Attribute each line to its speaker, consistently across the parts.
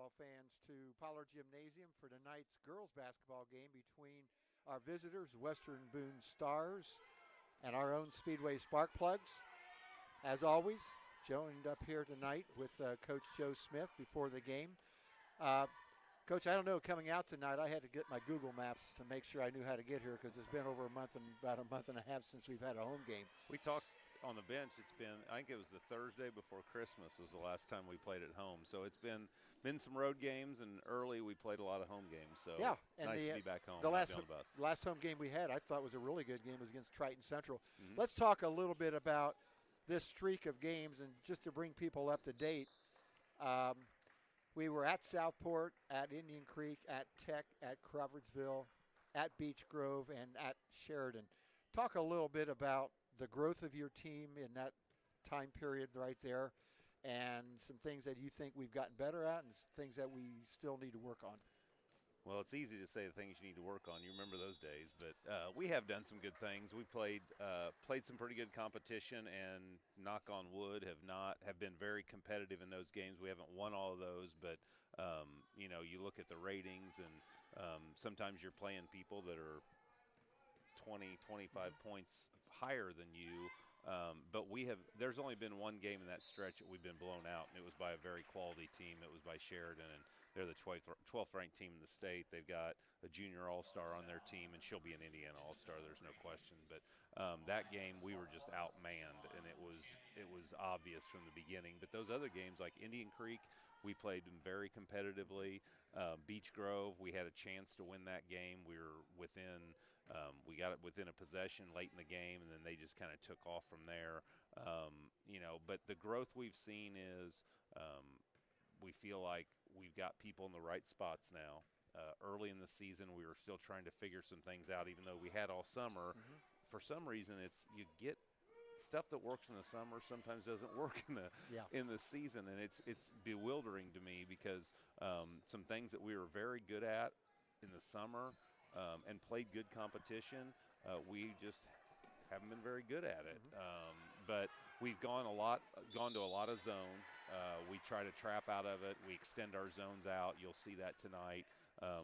Speaker 1: basketball fans to Pollard Gymnasium for tonight's girls basketball game between our visitors, Western Boone Stars, and our own Speedway Spark Plugs. As always, joined up here tonight with Coach Joe Smith before the game. Coach, I don't know, coming out tonight, I had to get my Google Maps to make sure I knew how to get here because it's been over about a month and a half since we've had a home game.
Speaker 2: We talked on the bench. It's been, I think it was the Thursday before Christmas was the last time we played at home. So it's been some road games, and early we played a lot of home games. So
Speaker 1: yeah, and
Speaker 2: nice to be back home.
Speaker 1: The last home game we had, I thought was a really good game, was against Triton Central.
Speaker 2: Mm-hmm.
Speaker 1: Let's talk a little bit about this streak of games, and just to bring people up to date. We were at Southport, at Indian Creek, at Tech, at Crawfordsville, at Beech Grove, and at Sheridan. Talk a little bit about the growth of your team in that time period right there, and some things that you think we've gotten better at and things that we still need to work on.
Speaker 2: Well, it's easy to say the things you need to work on. You remember those days, but we have done some good things. We played some pretty good competition, and knock on wood, have been very competitive in those games. We haven't won all of those, but you look at the ratings, and sometimes you're playing people that are 20, 25 points higher than you. But there's only been one game in that stretch that we've been blown out, and it was by a very quality team. It was by Sheridan, and they're the 12th ranked team in the state. They've got a junior all-star on their team, and she'll be an Indiana all-star, there's no question. But that game, we were just outmanned, and it was obvious from the beginning. But those other games, like Indian Creek, we played them very competitively. Beech Grove, we had a chance to win that game. We were we got it within a possession late in the game, and then they just kind of took off from there. But the growth we've seen is we feel like we've got people in the right spots now. Early in the season, we were still trying to figure some things out, even though we had all summer. Mm-hmm. For some reason, you get stuff that works in the summer sometimes doesn't work in the season, and it's bewildering to me because some things that we were very good at in the summer and played good competition, we just haven't been very good at it. Mm-hmm. But we've gone to a lot of zone. We try to trap out of it. We extend our zones out. You'll see that tonight.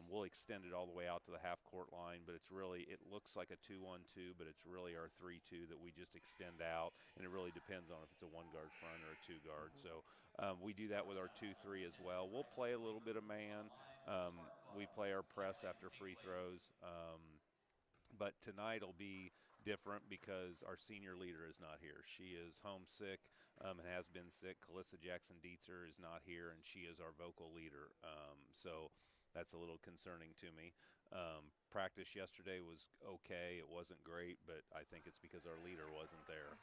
Speaker 2: We'll extend it all the way out to the half-court line, but it looks like a 2-1-2, but it's really our 3-2 that we just extend out, and it really depends on if it's a one-guard front or a two-guard. Mm-hmm. So we do that with our 2-3 as well. We'll play a little bit of man. We play our press after free throws. But tonight will be different because our senior leader is not here. She is homesick and has been sick. Calissa Jackson-Dietzer is not here, and she is our vocal leader. So that's a little concerning to me. Practice yesterday was okay. It wasn't great, but I think it's because our leader wasn't there.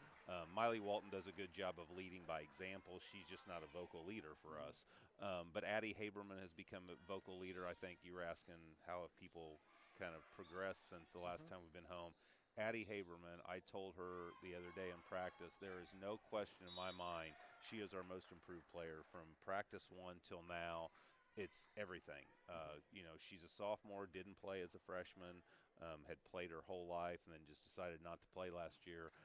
Speaker 2: Miley Walton does a good job of leading by example. She's just not a vocal leader for us. But Addie Haberman has become a vocal leader. I think you were asking how have people kind of progressed since the last time we've been home. Addie Haberman, I told her the other day in practice, there is no question in my mind she is our most improved player from practice 1 till now. It's everything. She's a sophomore, didn't play as a freshman, had played her whole life, and then just decided not to play last year.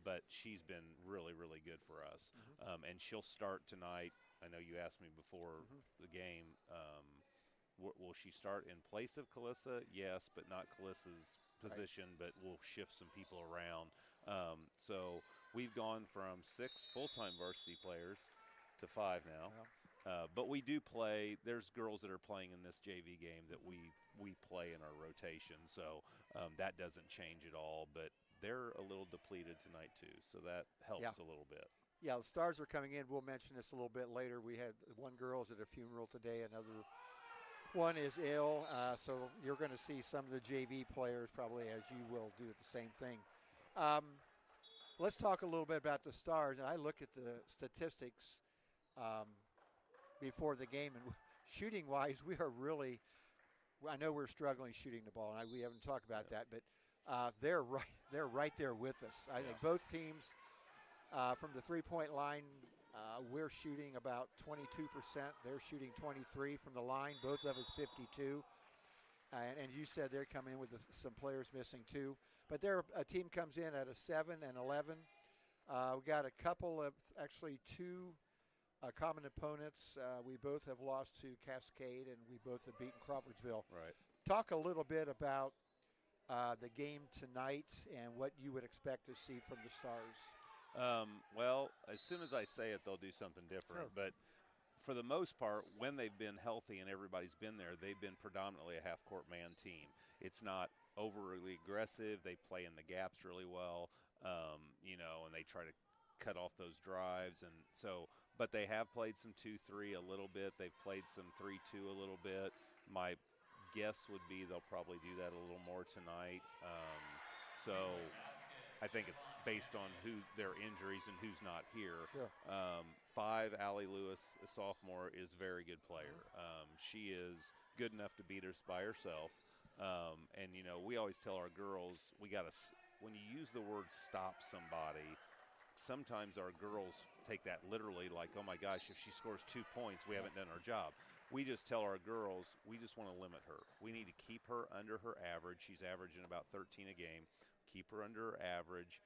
Speaker 2: But she's been really, really good for us. Mm-hmm. And she'll start tonight. I know you asked me before the game, will she start in place of Calissa? Yes, but not Calissa's position, right. But we'll shift some people around. So we've gone from 6 full-time varsity players to 5 now. Yeah. But we do play. There's girls that are playing in this JV game that we play in our rotation. So that doesn't change at all. But they're a little depleted tonight too, so that helps a little bit.
Speaker 1: Yeah, the stars are coming in. We'll mention this a little bit later. We had one girl's at a funeral today, another one is ill, so you're going to see some of the JV players probably as you will do the same thing. Let's talk a little bit about the stars. And I look at the statistics before the game, and shooting-wise, we are really – I know we're struggling shooting the ball, and we haven't talked about that, but they're right there with us. I think both teams from the three-point line – we're shooting about 22%. They're shooting 23% from the line. Both of us 52%. And you said they're coming in with some players missing too. But a team comes in at a 7 and 11. We got a couple of, actually 2 common opponents. We both have lost to Cascade, and we both have beaten Crawfordsville.
Speaker 2: Right.
Speaker 1: Talk a little bit about the game tonight and what you would expect to see from the Stars.
Speaker 2: Well, as soon as I say it, they'll do something different.
Speaker 1: Sure.
Speaker 2: But for the most part, when they've been healthy and everybody's been there, they've been predominantly a half-court man team. It's not overly aggressive. They play in the gaps really well, and they try to cut off those drives. And so, but they have played some 2-3 a little bit. They've played some 3-2 a little bit. My guess would be they'll probably do that a little more tonight. So I think it's based on who their injuries and who's not here.
Speaker 1: Sure.
Speaker 2: 5, Allie Lewis, a sophomore, is a very good player. She is good enough to beat us by herself. And we always tell our girls, when you use the word stop somebody, sometimes our girls take that literally, like, oh my gosh, if she scores 2 points, we haven't done our job. We just tell our girls, we just want to limit her. We need to keep her under her average. She's averaging about 13 a game. Keep her under her average.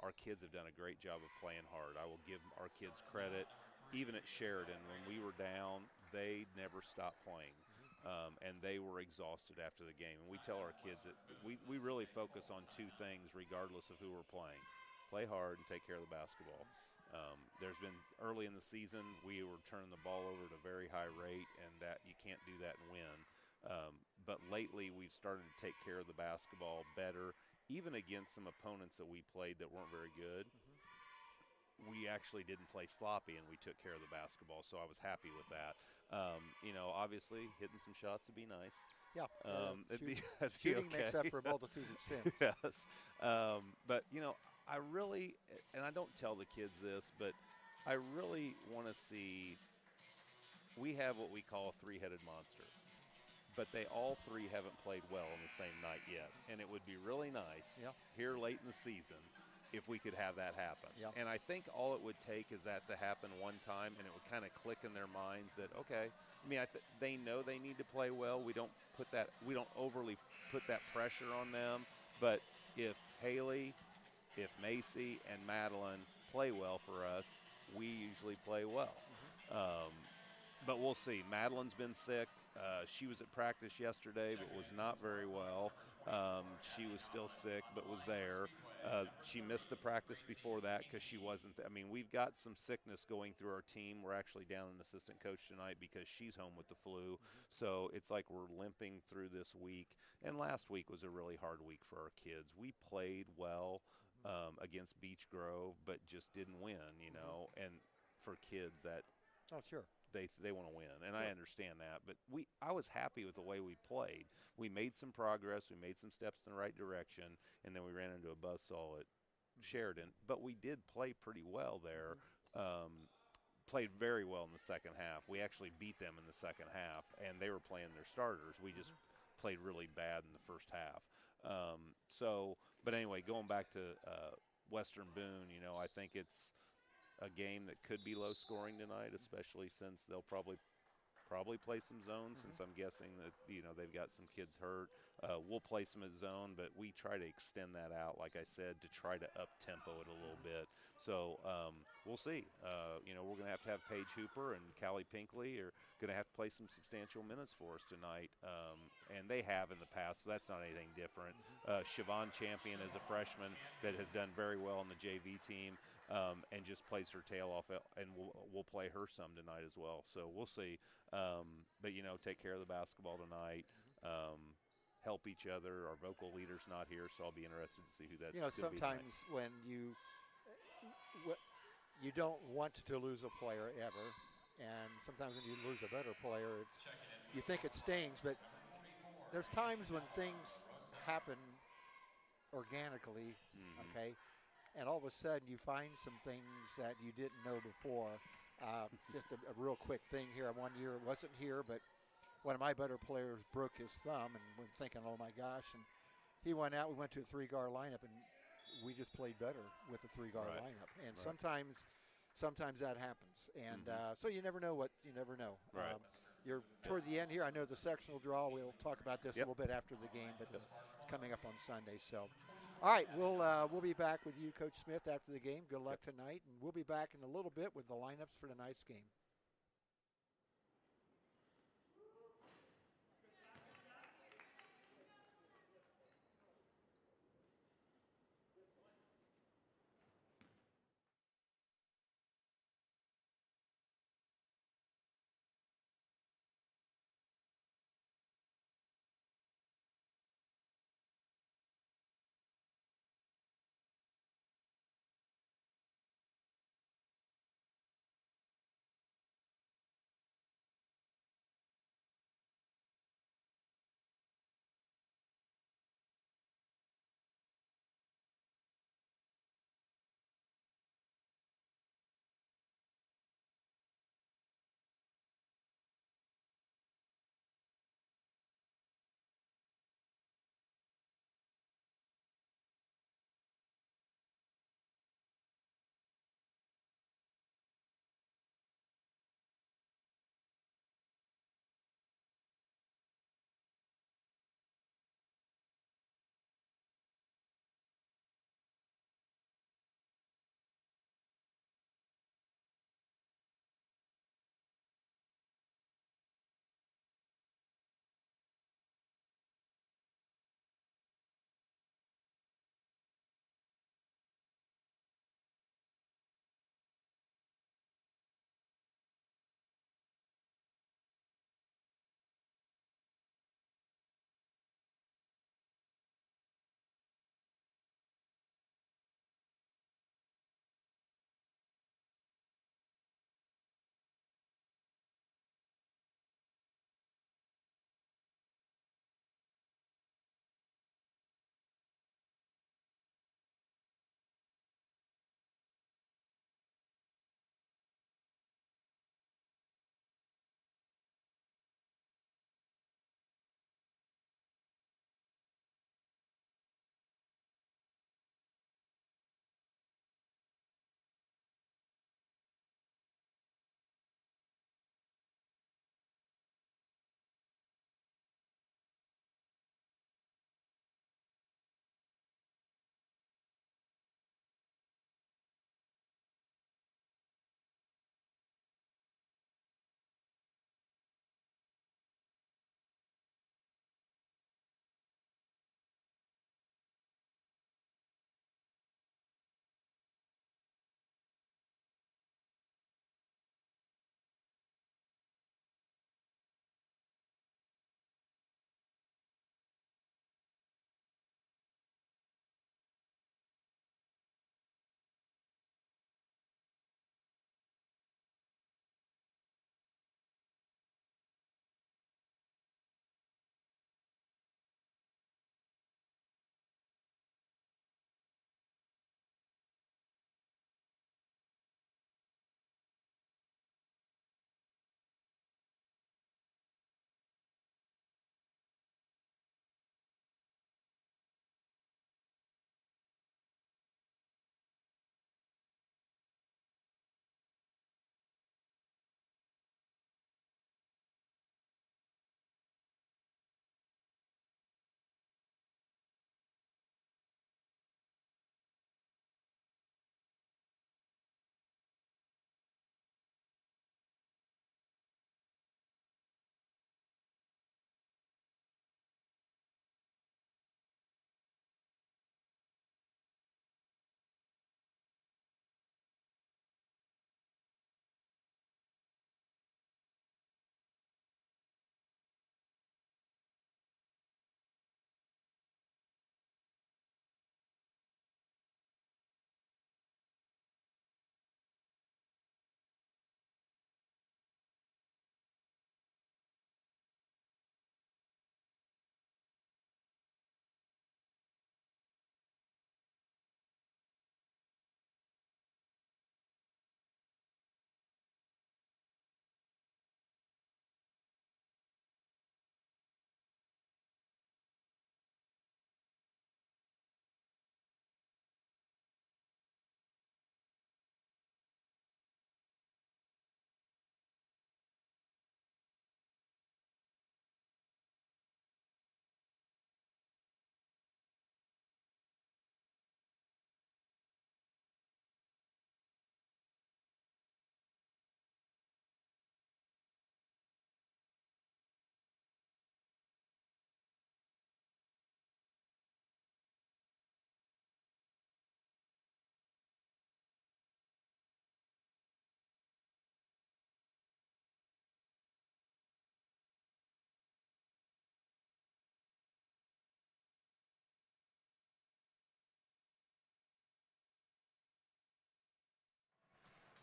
Speaker 2: Our kids have done a great job of playing hard. I will give our kids credit. Even at Sheridan, when we were down, they never stopped playing. And they were exhausted after the game. And we tell our kids that we really focus on 2 things regardless of who we're playing. Play hard and take care of the basketball. There's been early in the season, we were turning the ball over at a very high rate, and that you can't do that and win. But lately, we've started to take care of the basketball better, even against some opponents that we played that weren't very good. We actually didn't play sloppy, and we took care of the basketball, so I was happy with that. Obviously, hitting some shots would be nice.
Speaker 1: Yeah.
Speaker 2: okay.
Speaker 1: Shooting makes up for a multitude of sins.
Speaker 2: Yes. But, I really, and I don't tell the kids this, but I really want to see, we have what we call a 3-headed monster. But they all 3 haven't played well on the same night yet. And it would be really nice here late in the season if we could have that happen.
Speaker 1: Yeah.
Speaker 2: And I think all it would take is that to happen one time, and it would kind of click in their minds that, okay, they know they need to play well. We don't overly put that pressure on them. But if Haley, if Macy and Madeline play well for us, we usually play well. But we'll see. Madeline's been sick. She was at practice yesterday, but was not very well. She was still sick, but was there. She missed the practice before that because she wasn't. We've got some sickness going through our team. We're actually down an assistant coach tonight because she's home with the flu. So it's like we're limping through this week. And last week was a really hard week for our kids. We played well against Beech Grove, but just didn't win, And for kids that
Speaker 1: sure.
Speaker 2: They want to win, and I understand that. But I was happy with the way we played. We made some progress. We made some steps in the right direction, and then we ran into a buzzsaw at Sheridan. But we did play pretty well there. Played very well in the second half. We actually beat them in the second half, and they were playing their starters. We just played really bad in the first half. But anyway, going back to Western Boone, I think it's a game that could be low scoring tonight, especially since they'll probably play some zone, since I'm guessing that they've got some kids hurt. We'll play some at zone, but we try to extend that out, like I said, to try to up tempo it a little bit. So we'll see. We're going to have Paige Hooper and Callie Pinkley are going to have to play some substantial minutes for us tonight, and they have in the past, so that's not anything different. Siobhan Champion is a freshman that has done very well on the JV team. And just plays her tail off, and we'll play her some tonight as well. So we'll see. But take care of the basketball tonight. Help each other. Our vocal leader's not here, so I'll be interested to see who that's going to be tonight.
Speaker 1: Sometimes when you don't want to lose a player ever, and sometimes when you lose a better player, you think it stings. But there's times when things happen organically. Okay. And all of a sudden, you find some things that you didn't know before. Just a real quick thing here. One year it wasn't here, but one of my better players broke his thumb, and we're thinking, oh my gosh. And he went out. We went to a 3-guard lineup, and we just played better with a 3-guard lineup. And sometimes that happens. And so you never know what you never know.
Speaker 2: Right.
Speaker 1: You're toward the end here. I know the sectional draw. We'll talk about this a little bit after the game, but it's coming up on Sunday. So. All right, we'll be back with you, Coach Smith, after the game. Good luck tonight, and we'll be back in a little bit with the lineups for tonight's game.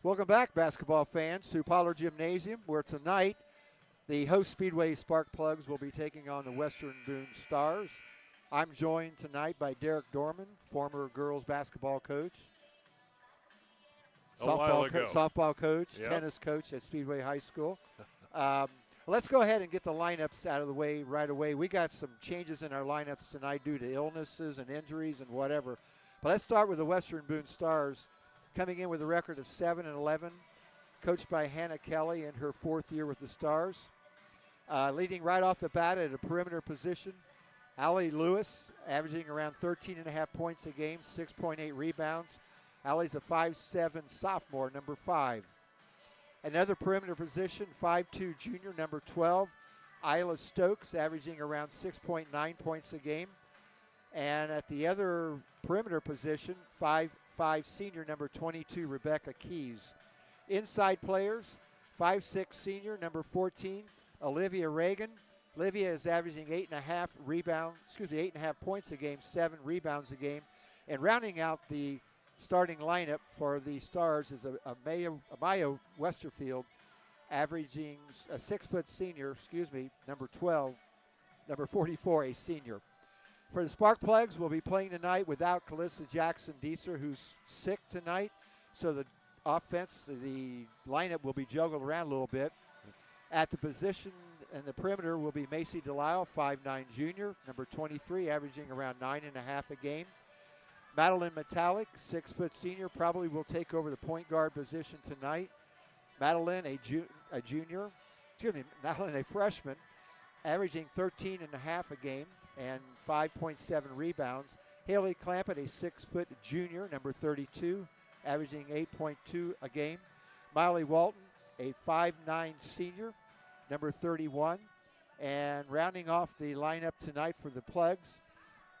Speaker 1: Welcome back, basketball fans, to Pollard Gymnasium, where tonight the host Speedway Spark Plugs will be taking on the Western Boone Stars. I'm joined tonight by Derek Dorman, former girls basketball coach, softball coach,
Speaker 3: Yep.
Speaker 1: tennis coach at Speedway High School. Let's go ahead and get the lineups out of the way right away. We got some changes in our lineups tonight due to illnesses and injuries and whatever. But let's start with the Western Boone Stars, coming in with a record of 7-11, coached by Hannah Kelly in her 4th year with the Stars. Leading right off the bat at a perimeter position, Allie Lewis, averaging around 13.5 points a game, 6.8 rebounds. Allie's a 5'7" sophomore, number 5. Another perimeter position, 5'2" junior, number 12, Isla Stokes, averaging around 6.9 points a game. And at the other perimeter position, 5'5" senior, number 22, Rebecca Keys. Inside players, 5'6" senior, number 14, Olivia Reagan. Olivia is averaging 8.5 points a game, 7 rebounds a game. And rounding out the starting lineup for the Stars is Maya Westerfield, averaging a 6-foot senior, number 12, number 44, a senior. For the Spark Plugs, we'll be playing tonight without Calissa Jackson-Dietzer, who's sick tonight. So the lineup will be juggled around a little bit. At the position and the perimeter will be Macy Delisle, 5'9" junior, number 23, averaging around 9.5 a game. Madeline Metallic, 6-foot senior, probably will take over the point guard position tonight. Madeline, a freshman, averaging 13.5 a game and 5.7 rebounds. Haley Clampett, a 6-foot junior, number 32, averaging 8.2 a game. Miley Walton, a 5'9" senior, number 31. And rounding off the lineup tonight for the Plugs,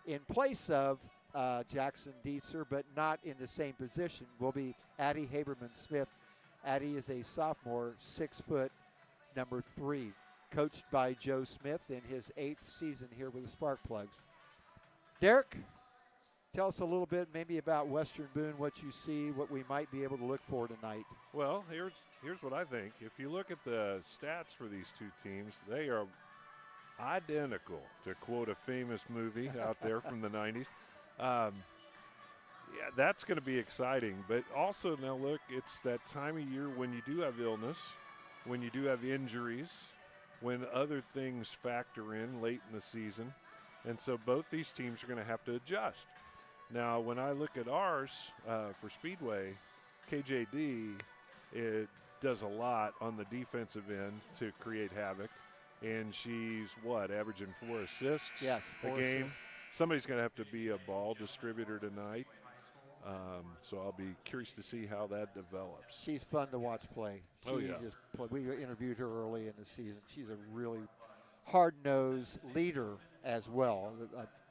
Speaker 1: in place of Jackson-Dietzer, but not in the same position, will be Addie Haberman-Smith. Addie is a sophomore, 6-foot, number 3, coached by Joe Smith in his 8th season here with the Spark Plugs. Derek, tell us a little bit maybe about Western Boone, what you see, what we might be able to look for tonight.
Speaker 3: Well, here's what I think. If you look at the stats for these two teams, they are identical, to quote a famous movie out there from the 90s. Yeah, that's going to be exciting. But also now look, it's that time of year when you do have illness, when you do have injuries, when other things factor in late in the season. And so both these teams are going to have to adjust. Now, when I look at ours for Speedway, KJD, it does a lot on the defensive end to create havoc. And she's, averaging 4 assists
Speaker 1: yes,
Speaker 3: a game.
Speaker 1: Assists.
Speaker 3: Somebody's going to have to be a ball distributor tonight. So I'll be curious to see how that develops.
Speaker 1: She's fun to watch play.
Speaker 3: Yeah.
Speaker 1: We interviewed her early in the season. She's a really hard-nosed leader as well,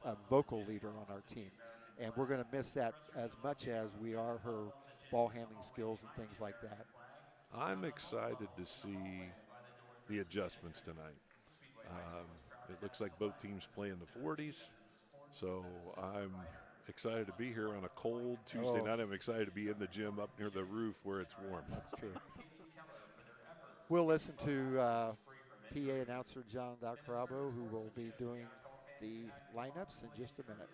Speaker 1: a vocal leader on our team. And we're going to miss that as much as we are her ball handling skills and things like that.
Speaker 3: I'm excited to see the adjustments tonight. It looks like both teams play in the 40s. So I'm excied to be here on a cold Tuesday night. I'm excited to be in the gym up near the roof where it's warm.
Speaker 1: That's true. We'll listen to PA announcer John Dacrabo, who will be doing the lineups in just a minute.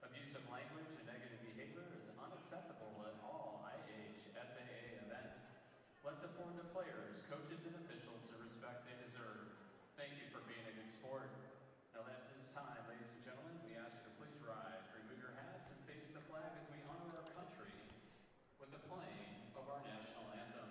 Speaker 4: Abusive language and negative behavior is unacceptable at all IHSAA events. Let's afford the players, coaches, and officials the respect they deserve. Thank you for being a good sport. Now at this time, ladies and gentlemen, we ask you to please rise, remove your hats, and face the flag as we honor our country with the playing of our national anthem.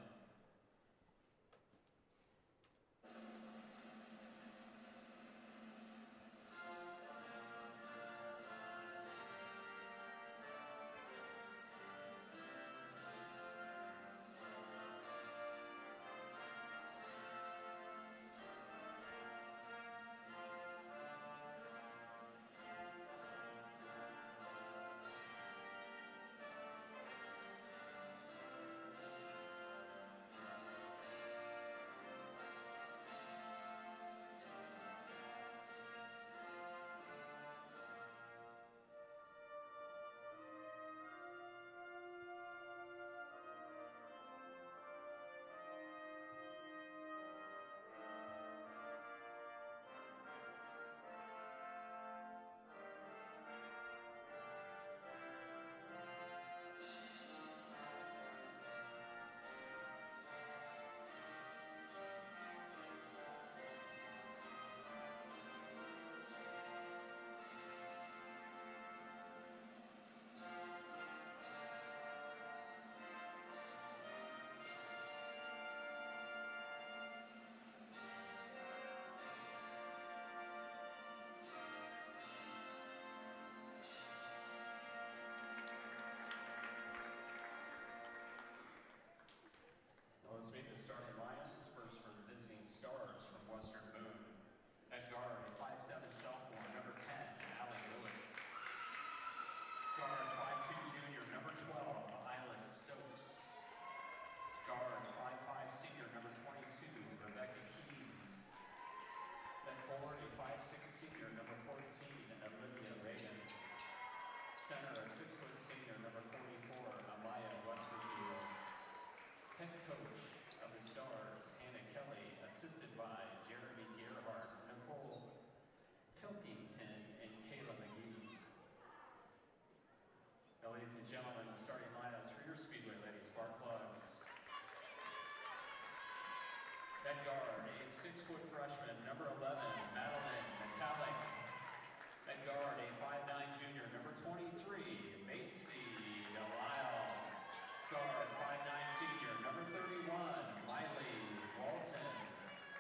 Speaker 4: Head coach of the Stars, Hannah Kelly, assisted by Jeremy Gerhardt, Nicole Pilkington, and Kayla McGee. Now, ladies and gentlemen, the starting lineups for your Speedway Lady Spark Plugs. At guard, a 6-foot freshman, number 11, Madeline Metallic. At guard, a 5'9" junior, number 23, Macy Delisle. Guard, 5'9" senior, number 31, Miley Walton.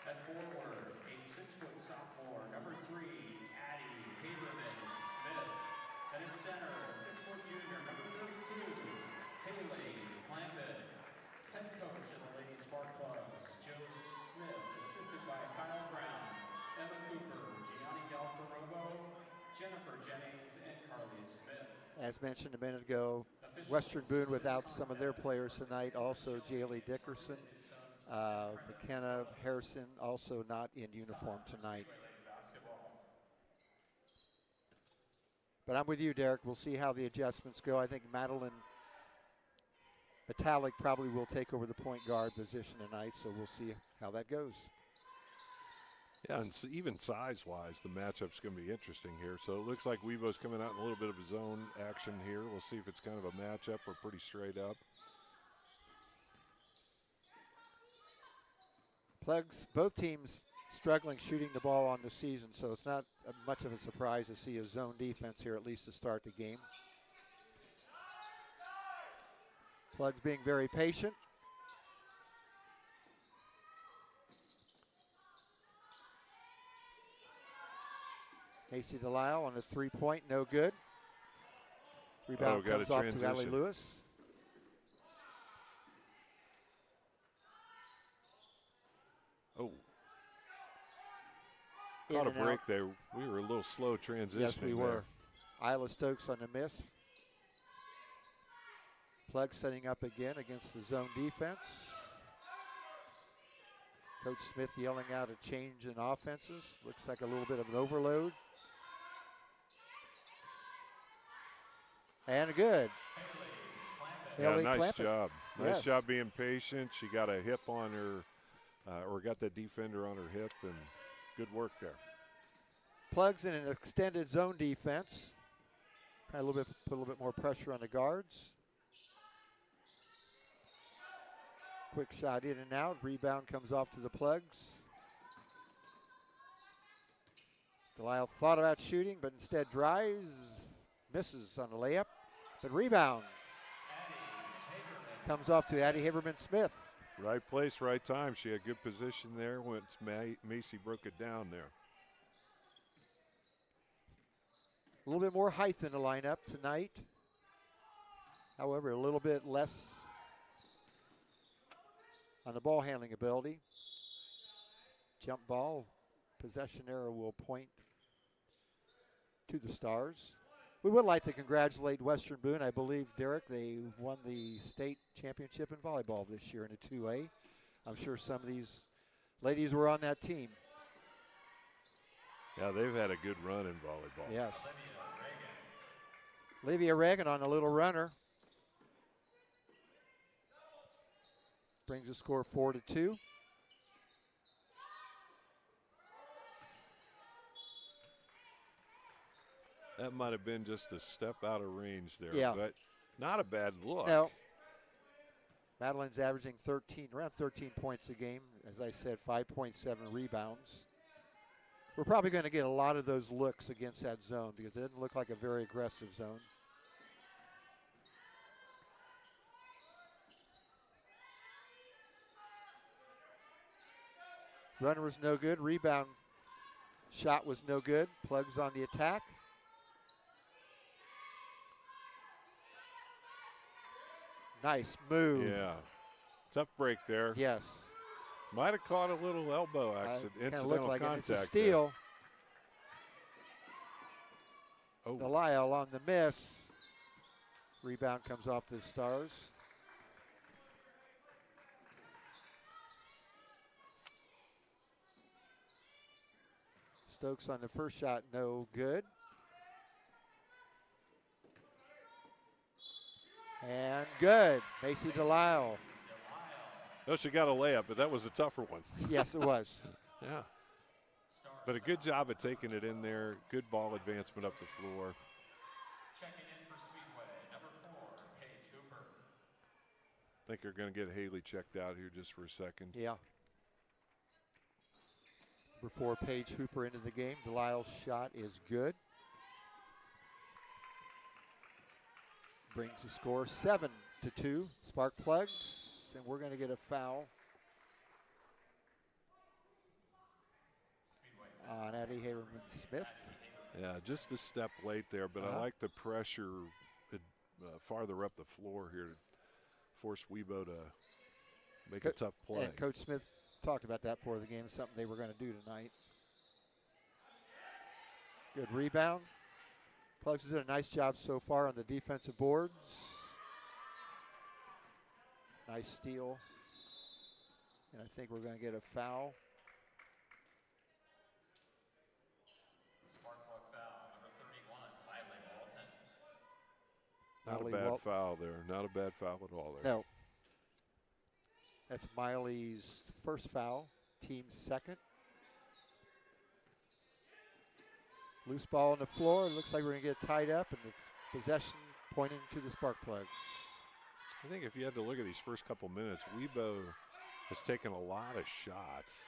Speaker 4: At forward, a 6-foot sophomore, number 3, Addie Haberman Smith. And at center, a 6-foot junior, number 32, Haley Clampett. Head coach of the Lady Spark Plugs, Joe Smith, assisted by Kyle Brown, Emma Cooper, Gianni Galparovo, Jennifer Jennings, and Carly Smith.
Speaker 1: As mentioned a minute ago, Western Boone without some of their players tonight. Also, Jaylee Dickerson, McKenna Harrison, also not in uniform tonight. But I'm with you, Derek. We'll see how the adjustments go. I think Madeline Metallic probably will take over the point guard position tonight, so we'll see how that goes.
Speaker 3: Yeah, and even size-wise, the matchup's going to be interesting here. So it looks like Webo's coming out in a little bit of a zone action here. We'll see if it's kind of a matchup or pretty straight up.
Speaker 1: Plugs, both teams struggling shooting the ball on the season, so it's not much of a surprise to see a zone defense here, at least to start the game. Plugs being very patient. Macy Delisle on a 3-point, no good. Rebound comes off to Allie Lewis.
Speaker 3: Oh. Caught a break there. We were a little slow transitioning.
Speaker 1: Yes, we were. Isla Stokes on the miss. Plug setting up again against the zone defense. Coach Smith yelling out a change in offenses. Looks like a little bit of an overload. And good.
Speaker 3: Yeah,
Speaker 1: Haley
Speaker 3: nice
Speaker 1: Clampett.
Speaker 3: job. Nice
Speaker 1: Yes.
Speaker 3: job being patient. She got a hip on her, or got the defender on her hip, and good work there.
Speaker 1: Plugs in an extended zone defense. Kind of put a little bit more pressure on the guards. Quick shot in and out. Rebound comes off to the Plugs. Delisle thought about shooting, but instead drives, misses on the layup. But rebound comes off to Addie Haberman-Smith.
Speaker 3: Right place, right time. She had good position there. Once Macy broke it down there.
Speaker 1: A little bit more height in the lineup tonight. However, a little bit less on the ball handling ability. Jump ball, possession error will point to the Stars. We would like to congratulate Western Boone. I believe, Derek, they won the state championship in volleyball this year in a 2A. I'm sure some of these ladies were on that team.
Speaker 3: Yeah, they've had a good run in volleyball.
Speaker 1: Yes. Olivia Reagan on a little runner. Brings the score 4-2.
Speaker 3: That might have been just a step out of range there,
Speaker 1: Yeah.
Speaker 3: but not a bad look.
Speaker 1: No. Madeline's averaging around 13 points a game. As I said, 5.7 rebounds. We're probably going to get a lot of those looks against that zone because it didn't look like a very aggressive zone. Runner was no good. Rebound shot was no good. Plugs on the attack. Nice move.
Speaker 3: Yeah. Tough break there.
Speaker 1: Yes.
Speaker 3: Might have caught a little elbow accident, incidental
Speaker 1: like
Speaker 3: contact.
Speaker 1: it's a steal.
Speaker 3: Oh.
Speaker 1: Delisle on the miss. Rebound comes off to the Stars. Stokes on the first shot, no good. And good. Macy Delisle.
Speaker 3: Oh, she got a layup, but that was a tougher one.
Speaker 1: Yes, it was.
Speaker 3: Yeah. But a good job at taking it in there. Good ball advancement up the floor.
Speaker 4: Checking in for Speedway, number 4, Paige Hooper.
Speaker 3: I think they're going to get Haley checked out here just for a second.
Speaker 1: Yeah. Before Paige Hooper into the game, Delisle's shot is good. Brings the score 7-2. Spark Plugs, and we're going to get a foul on Addie Haberman-Smith.
Speaker 3: Yeah, just a step late there, but I like the pressure farther up the floor here to force Webo to make a tough play.
Speaker 1: And Coach Smith talked about that before the game, something they were going to do tonight. Good rebound. Plugs has done a nice job so far on the defensive boards. Nice steal. And I think we're going to get a foul.
Speaker 4: Spark plug foul, number 31, Miley Walton.
Speaker 3: Not a bad foul there. Not a bad foul at all there.
Speaker 1: No. That's Miley's first foul, team's second. Loose ball on the floor. It looks like we're going to get tied up, and it's possession pointing to the Spark Plugs.
Speaker 3: I think if you had to look at these first couple minutes, Webo has taken a lot of shots,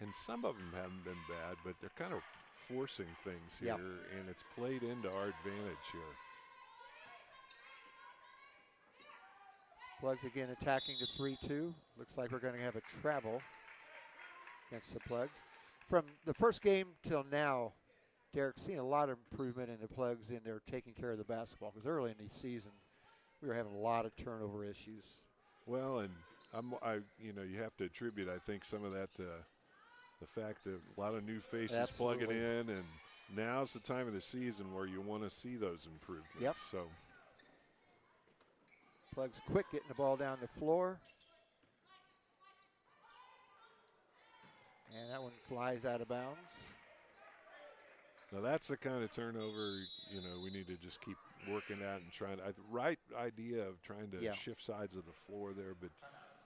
Speaker 3: and some of them haven't been bad, but they're kind of forcing things here, and it's played into our advantage here.
Speaker 1: Plugs again attacking the 3-2. Looks like we're going to have a travel against the Plugs. From the first game till now, Derek's seen a lot of improvement in the Plugs in their taking care of the basketball, because early in the season we were having a lot of turnover issues.
Speaker 3: Well, and you have to attribute, I think, some of that to the fact that a lot of new faces plugging in, and now's the time of the season where you want to see those improvements.
Speaker 1: Yep.
Speaker 3: So
Speaker 1: Plugs quick getting the ball down the floor. And that one flies out of bounds.
Speaker 3: now that's the kind of turnover, we need to just keep working at and trying to, right idea of trying to shift sides of the floor there, but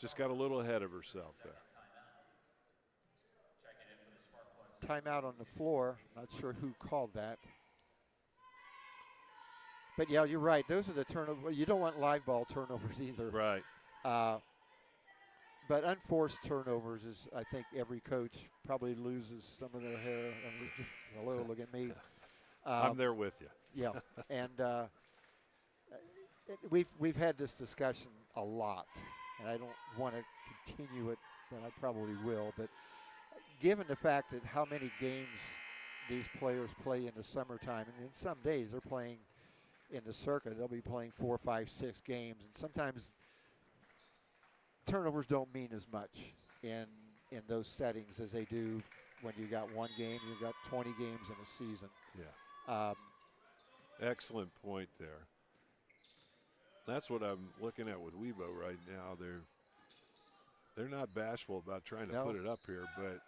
Speaker 3: just got a little ahead of herself there.
Speaker 1: Timeout on the floor. Not sure who called that. But yeah, you're right. Those are the turnovers. You don't want live ball turnovers either.
Speaker 3: Right.
Speaker 1: But unforced turnovers is, I think, every coach probably loses some of their hair. And just a little look at me.
Speaker 3: I'm there with you.
Speaker 1: Yeah, and we've had this discussion a lot, and I don't want to continue it, but I probably will. But given the fact that how many games these players play in the summertime, and in some days they're playing in the circuit, they'll be playing 4, 5, 6 games, and sometimes turnovers don't mean as much in those settings as they do when you got one game, you've got 20 games in a season.
Speaker 3: Yeah. Excellent point there. That's what I'm looking at with Webo right now. They're not bashful about trying to put it up here, but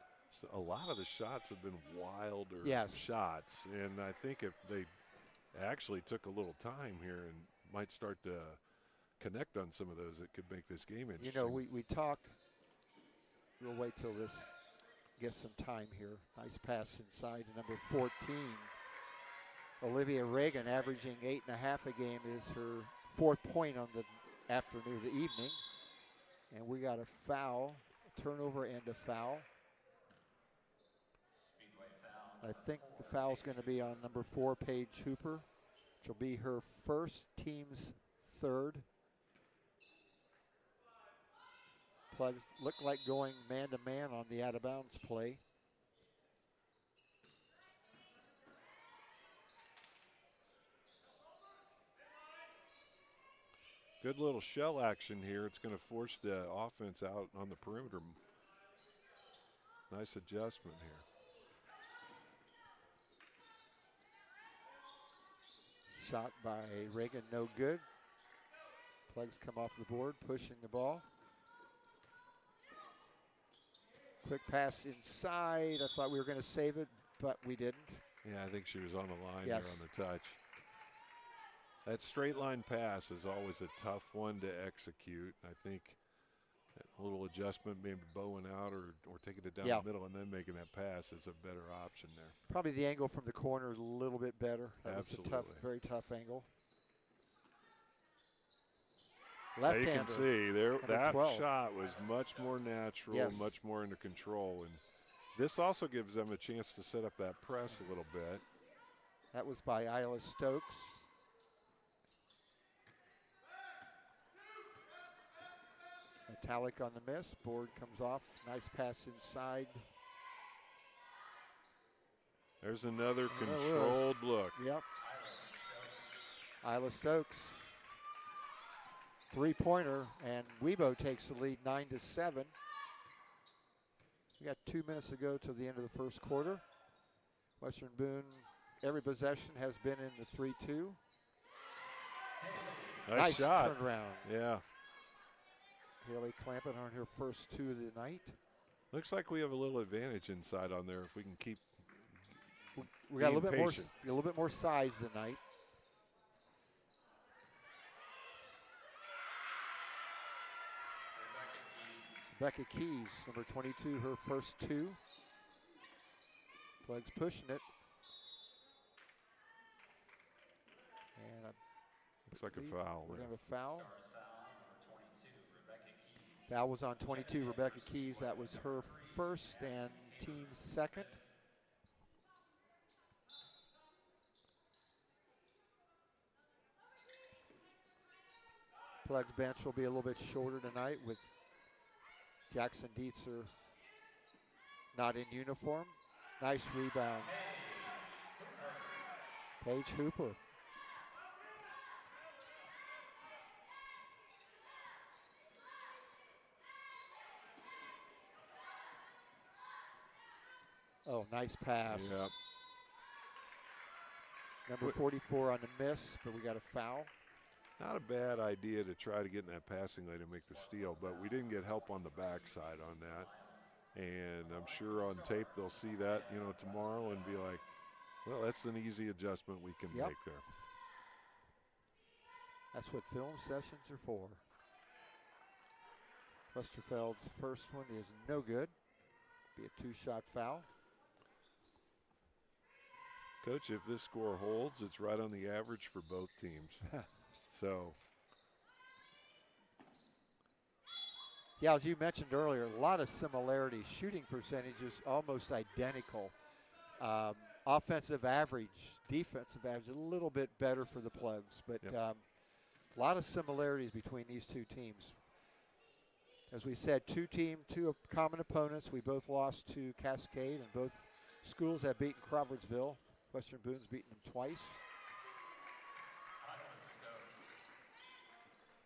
Speaker 3: a lot of the shots have been wilder shots, and I think if they actually took a little time here and might start to connect on some of those, it could make this game interesting.
Speaker 1: We talked. We'll wait till this gets some time here. Nice pass inside to number 14. Olivia Reagan, averaging 8.5 a game, is her 4th point on the afternoon, the evening. And we got a foul, a turnover and a foul. I think the foul is going to be on number 4, Paige Hooper, which will be her first, team's 3rd. Plugs look like going man-to-man on the out-of-bounds play.
Speaker 3: Good little shell action here. It's going to force the offense out on the perimeter. Nice adjustment here.
Speaker 1: Shot by Reagan, no good. Plugs come off the board, pushing the ball. Quick pass inside. I thought we were going to save it, but we didn't.
Speaker 3: Yeah, I think she was on the line there on the touch. That straight line pass is always a tough one to execute. I think A little adjustment, maybe bowing out or taking it down
Speaker 1: Yeah.
Speaker 3: the middle and then making that pass is a better option there.
Speaker 1: Probably the angle from the corner is a little bit better. That was a tough,
Speaker 3: Absolutely.
Speaker 1: very tough angle.
Speaker 3: Now you
Speaker 1: Left-hander.
Speaker 3: can see there
Speaker 1: number
Speaker 3: that
Speaker 1: 12.
Speaker 3: shot was much more natural,
Speaker 1: Yes.
Speaker 3: much more under control. And this also gives them a chance to set up that press a little bit.
Speaker 1: That was by Isla Stokes. Metallic on the miss. Board comes off. Nice pass inside.
Speaker 3: There's another
Speaker 1: There it was.
Speaker 3: controlled look.
Speaker 1: Yep. Isla Stokes. Three-pointer, and Weibo takes the lead 9-7. We got 2 minutes to go to the end of the first quarter. Western Boone, every possession has been in the 3-2.
Speaker 3: Nice shot.
Speaker 1: turnaround.
Speaker 3: Yeah.
Speaker 1: Haley Clampett on her first 2 of the night.
Speaker 3: Looks like we have a little advantage inside on there if we can keep.
Speaker 1: We got a
Speaker 3: Being
Speaker 1: little bit more,
Speaker 3: patient.
Speaker 1: a little bit more size tonight. Rebecca Keys, number 22, her first 2. Plugs pushing it. And
Speaker 3: Looks like a
Speaker 1: believe
Speaker 3: foul
Speaker 1: we're
Speaker 3: there.
Speaker 1: going to foul.
Speaker 4: Stars foul, number 22, Rebecca Keys.
Speaker 1: Foul was on 22, Rebecca Keys. That was her first and team's second. Plugs bench will be a little bit shorter tonight with Jackson Dietzer not in uniform. Nice rebound. Paige Hooper. Oh, nice pass.
Speaker 3: Yeah.
Speaker 1: Number 44 on the miss, but we got a foul.
Speaker 3: Not a bad idea to try to get in that passing lane and make the steal, but we didn't get help on the backside on that. And I'm sure on tape they'll see that, tomorrow and be like, well, that's an easy adjustment we can
Speaker 1: Yep.
Speaker 3: make there.
Speaker 1: That's what film sessions are for. Westerfeld's first one is no good. Be a 2-shot foul.
Speaker 3: Coach, if this score holds, it's right on the average for both teams. So,
Speaker 1: Yeah, as you mentioned earlier, a lot of similarities. Shooting percentages almost identical. Offensive average, defensive average, a little bit better for the Plugs, but
Speaker 3: Yep.
Speaker 1: a lot of similarities between these two teams. As we said, two common opponents. We both lost to Cascade, and both schools have beaten Crawfordsville. Western Boone's beaten them twice.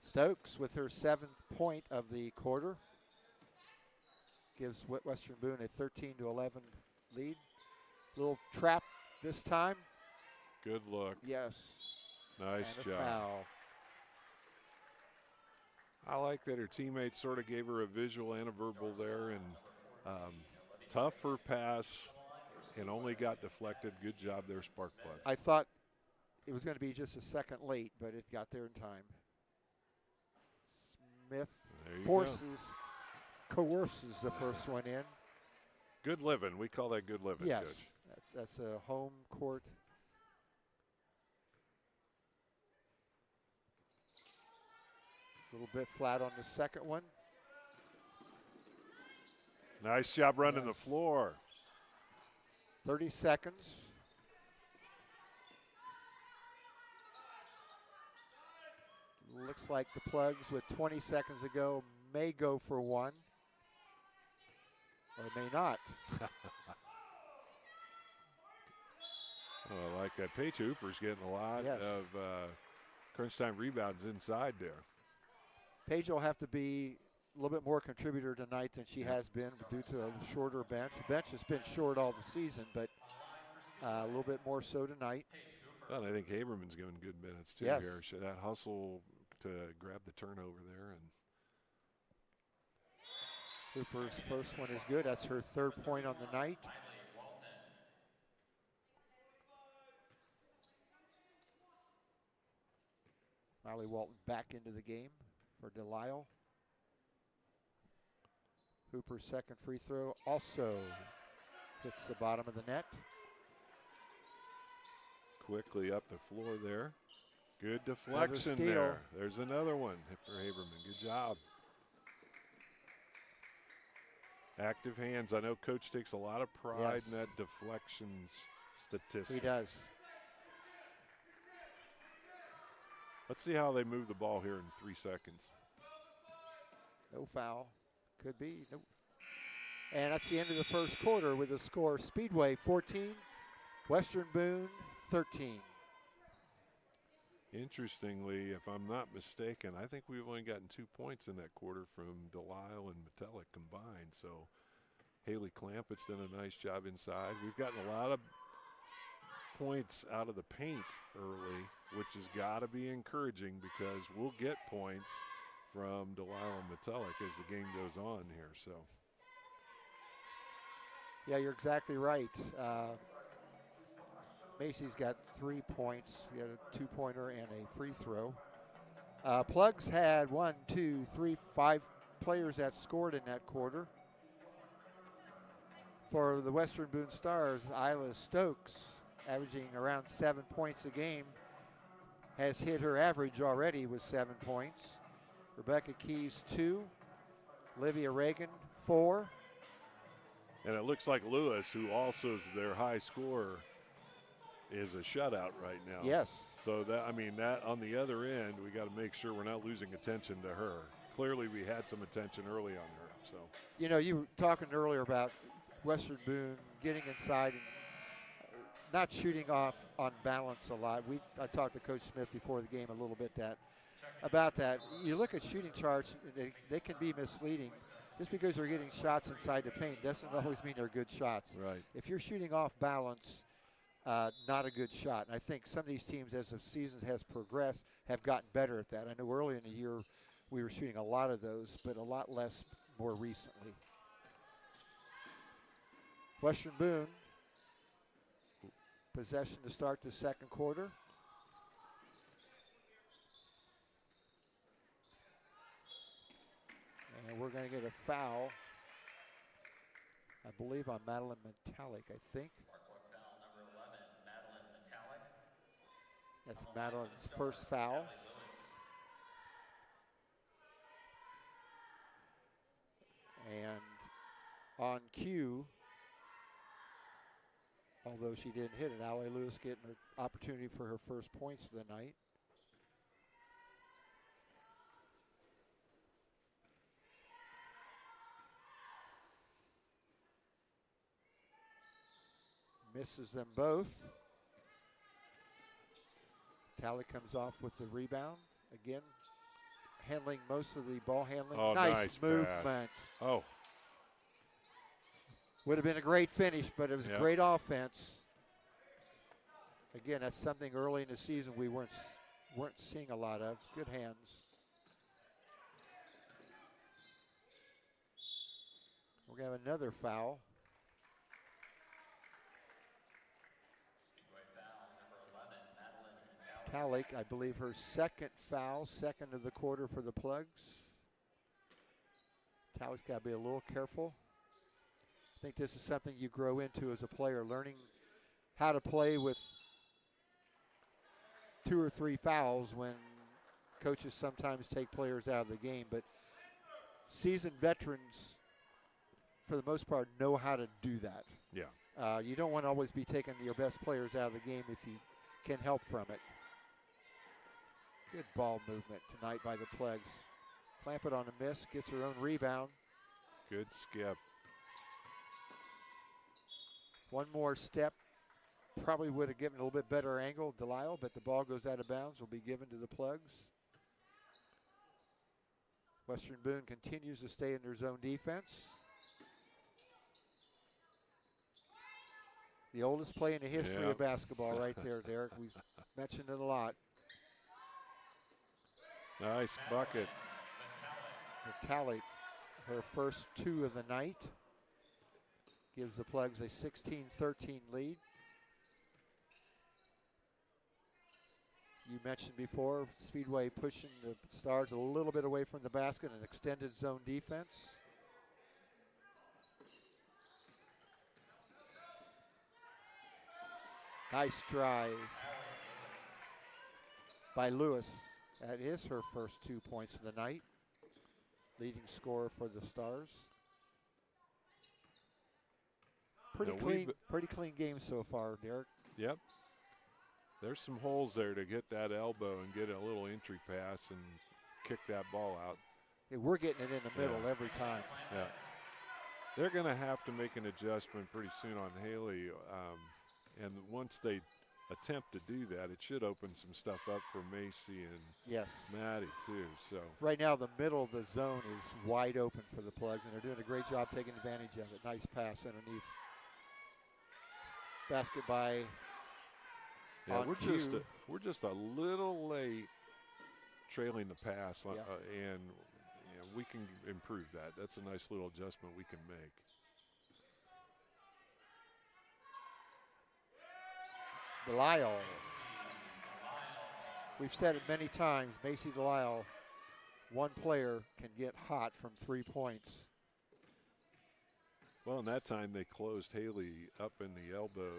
Speaker 1: Stokes with her 7th point of the quarter gives Western Boone a 13-11 lead. Little trap this time.
Speaker 3: good look.
Speaker 1: Yes.
Speaker 3: Nice
Speaker 1: and a
Speaker 3: job.
Speaker 1: foul.
Speaker 3: I like that her teammates sort of gave her a visual and a verbal there, and tougher pass and only got deflected. Good job there, Sparkplug.
Speaker 1: I thought it was going to be just a second late, but it got there in time. Smith
Speaker 3: There you
Speaker 1: coerces the first one in.
Speaker 3: Good living. We call that good living,
Speaker 1: Yes,
Speaker 3: Coach.
Speaker 1: that's a home court. A little bit flat on the second one.
Speaker 3: Nice job running
Speaker 1: Yes.
Speaker 3: the floor.
Speaker 1: 30 seconds. Looks like the Plugs with 20 seconds to go may go for one, or may not.
Speaker 3: Oh, I like that. Paige Hooper's getting a lot
Speaker 1: Yes.
Speaker 3: of crunch time rebounds inside there.
Speaker 1: Paige will have to be a little bit more contributor tonight than she has been due to a shorter bench. The bench has been short all the season, but a little bit more so tonight.
Speaker 3: Well, and I think Haberman's given good minutes too
Speaker 1: Yes.
Speaker 3: here. That hustle to grab the turnover there, and
Speaker 1: Hooper's first one is good. That's her 3rd point on the night. Miley Walton back into the game for Delisle. Hooper's second free throw also hits the bottom of the net.
Speaker 3: Quickly up the floor there. Good deflection
Speaker 1: steal.
Speaker 3: there. There's another one for Haberman. Good job. Active hands. I know Coach takes a lot of pride in that deflections statistic.
Speaker 1: He does.
Speaker 3: Let's see how they move the ball here in 3 seconds.
Speaker 1: No foul. Could be. Nope. And that's the end of the first quarter with the score Speedway 14, Western Boone 13.
Speaker 3: Interestingly, if I'm not mistaken, I think we've only gotten 2 points in that quarter from Delisle and Metallic combined. So Haley Clampett's done a nice job inside. We've gotten a lot of points out of the paint early, which has got to be encouraging because we'll get points from Delisle and Metallic as the game goes on here. So,
Speaker 1: yeah, you're exactly right. Macy's got 3 points. He had a 2-pointer and a free throw. Plugs had 5 players that scored in that quarter. For the Western Boone Stars, Isla Stokes, averaging around 7 points a game, has hit her average already with 7 points. Rebecca Keys, 2. Olivia Reagan, 4.
Speaker 3: and it looks like Lewis, who also is their high scorer, is a shutout right now.
Speaker 1: Yes.
Speaker 3: So that, I mean, that on the other end, we got to make sure we're not losing attention to her. Clearly, we had some attention early on her. So,
Speaker 1: you know, you were talking earlier about Western Boone getting inside and not shooting off on balance a lot. I talked to Coach Smith before the game a little bit about that. You look at shooting charts, they can be misleading. Just because they're getting shots inside the paint doesn't always mean they're good shots.
Speaker 3: right.
Speaker 1: If you're shooting off balance, not a good shot. And I think some of these teams, as the season has progressed, have gotten better at that. I know early in the year we were shooting a lot of those, but a lot less more recently. Western Boone, possession to start the second quarter. And we're going to get a foul, I believe, on Madeline Metallic, I think.
Speaker 4: Foul number 11, Madeline Metallic.
Speaker 1: That's Madeline's first foul. And on cue, although she didn't hit it, Allie Lewis getting an opportunity for her first points of the night. Misses them both. Tally comes off with the rebound. Again, handling most of the ball handling.
Speaker 3: Oh, nice
Speaker 1: movement.
Speaker 3: pass. Oh.
Speaker 1: Would have been a great finish, but it was
Speaker 3: Yep.
Speaker 1: great offense. Again, that's something early in the season we weren't seeing a lot of. Good hands. We're going to have another foul.
Speaker 4: Speedway foul number 11, Madeline Metallic.
Speaker 1: Talik, I believe her second foul, second of the quarter for the Plugs. Talik's got to be a little careful. I think this is something you grow into as a player, learning how to play with 2 or 3 fouls when coaches sometimes take players out of the game. But seasoned veterans, for the most part, know how to do that.
Speaker 3: Yeah.
Speaker 1: You don't want to always be taking your best players out of the game if you can help from it. Good ball movement tonight by the Plugs. Clampett on a miss, gets her own rebound.
Speaker 3: Good skip.
Speaker 1: One more step probably would have given a little bit better angle, Delisle, but the ball goes out of bounds, will be given to the Plugs. Western Boone continues to stay in their zone defense. The oldest play in the history of basketball right there, Derek. We've mentioned it a lot.
Speaker 3: Nice bucket.
Speaker 1: Metallic, her first 2 of the night, gives the Plugs a 16-13 lead. You mentioned before, Speedway pushing the Stars a little bit away from the basket, an extended zone defense. Nice drive by Lewis. That is her first 2 points of the night. Leading scorer for the Stars. Pretty clean game so far, Derek.
Speaker 3: Yep. There's some holes there to get that elbow and get a little entry pass and kick that ball out.
Speaker 1: Yeah, we're getting it in the middle every time.
Speaker 3: Yeah. They're going to have to make an adjustment pretty soon on Haley. And once they attempt to do that, it should open some stuff up for Macy and Maddie too. So
Speaker 1: right now the middle of the zone is wide open for the Plugs, and they're doing a great job taking advantage of it. Nice pass underneath. Basket by
Speaker 3: we're just a little late trailing the pass, and we can improve that. That's a nice little adjustment we can make.
Speaker 1: Delisle. We've said it many times, Macy Delisle, one player can get hot from 3 points.
Speaker 3: Well, in that time they closed Haley up in the elbow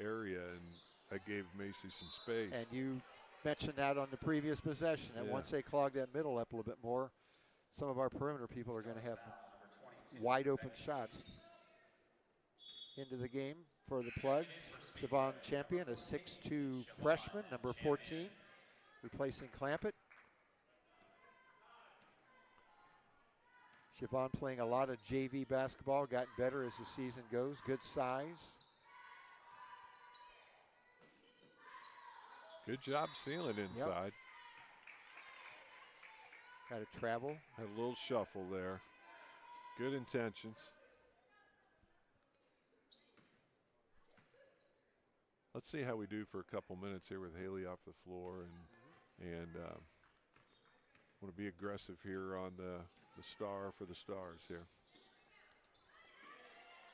Speaker 3: area, and that gave Macy some space.
Speaker 1: And you mentioned that on the previous possession, that once they clog that middle up a little bit more, some of our perimeter people are going to have wide open shots. Into the game for the Plugs, Siobhan Champion, a 6'2" freshman, number 14, replacing Clampett. Siobhan playing a lot of JV basketball, gotten better as the season goes, good size.
Speaker 3: Good job sealing inside.
Speaker 1: Got to travel.
Speaker 3: Had a little shuffle there. Good intentions. Let's see how we do for a couple minutes here with Haley off the floor, and want to be aggressive here on the star for the Stars here.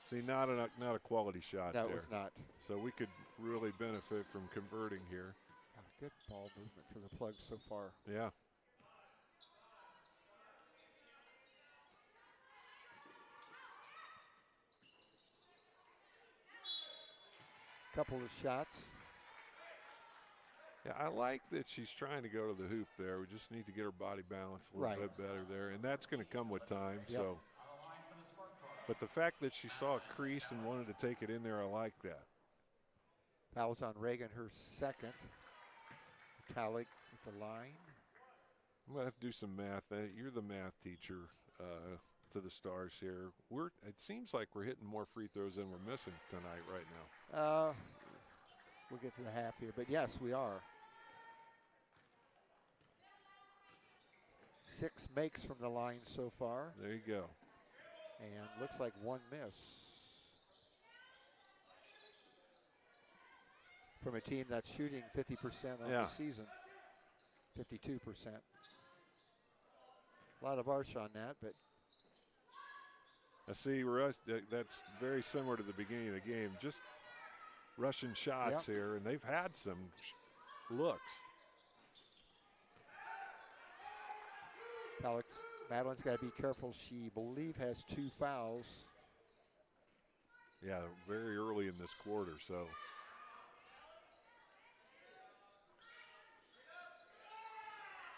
Speaker 3: See, not a quality shot there.
Speaker 1: That was not.
Speaker 3: So we could really benefit from converting here.
Speaker 1: Good ball movement for the Plugs so far.
Speaker 3: Yeah.
Speaker 1: Couple of shots.
Speaker 3: Yeah, I like that she's trying to go to the hoop there. We just need to get her body balance a little bit better there, and that's going to come with time. So, but the fact that she saw a crease and wanted to take it in there, I like that.
Speaker 1: Fouls on Reagan, her second. Metallic with the line.
Speaker 3: I'm going to have to do some math. You're the math teacher to the Stars here. It seems like we're hitting more free throws than we're missing tonight right now.
Speaker 1: We'll get to the half here, but yes, we are. 6 makes from the line so far.
Speaker 3: There you go.
Speaker 1: And looks like 1 miss. From a team that's shooting 50% on the season. 52%. A lot of arch on that, but
Speaker 3: I see that's very similar to the beginning of the game. Just rushing shots here, and they've had some looks.
Speaker 1: Madeline's got to be careful. She, believe, has 2 fouls.
Speaker 3: Yeah, very early in this quarter, so.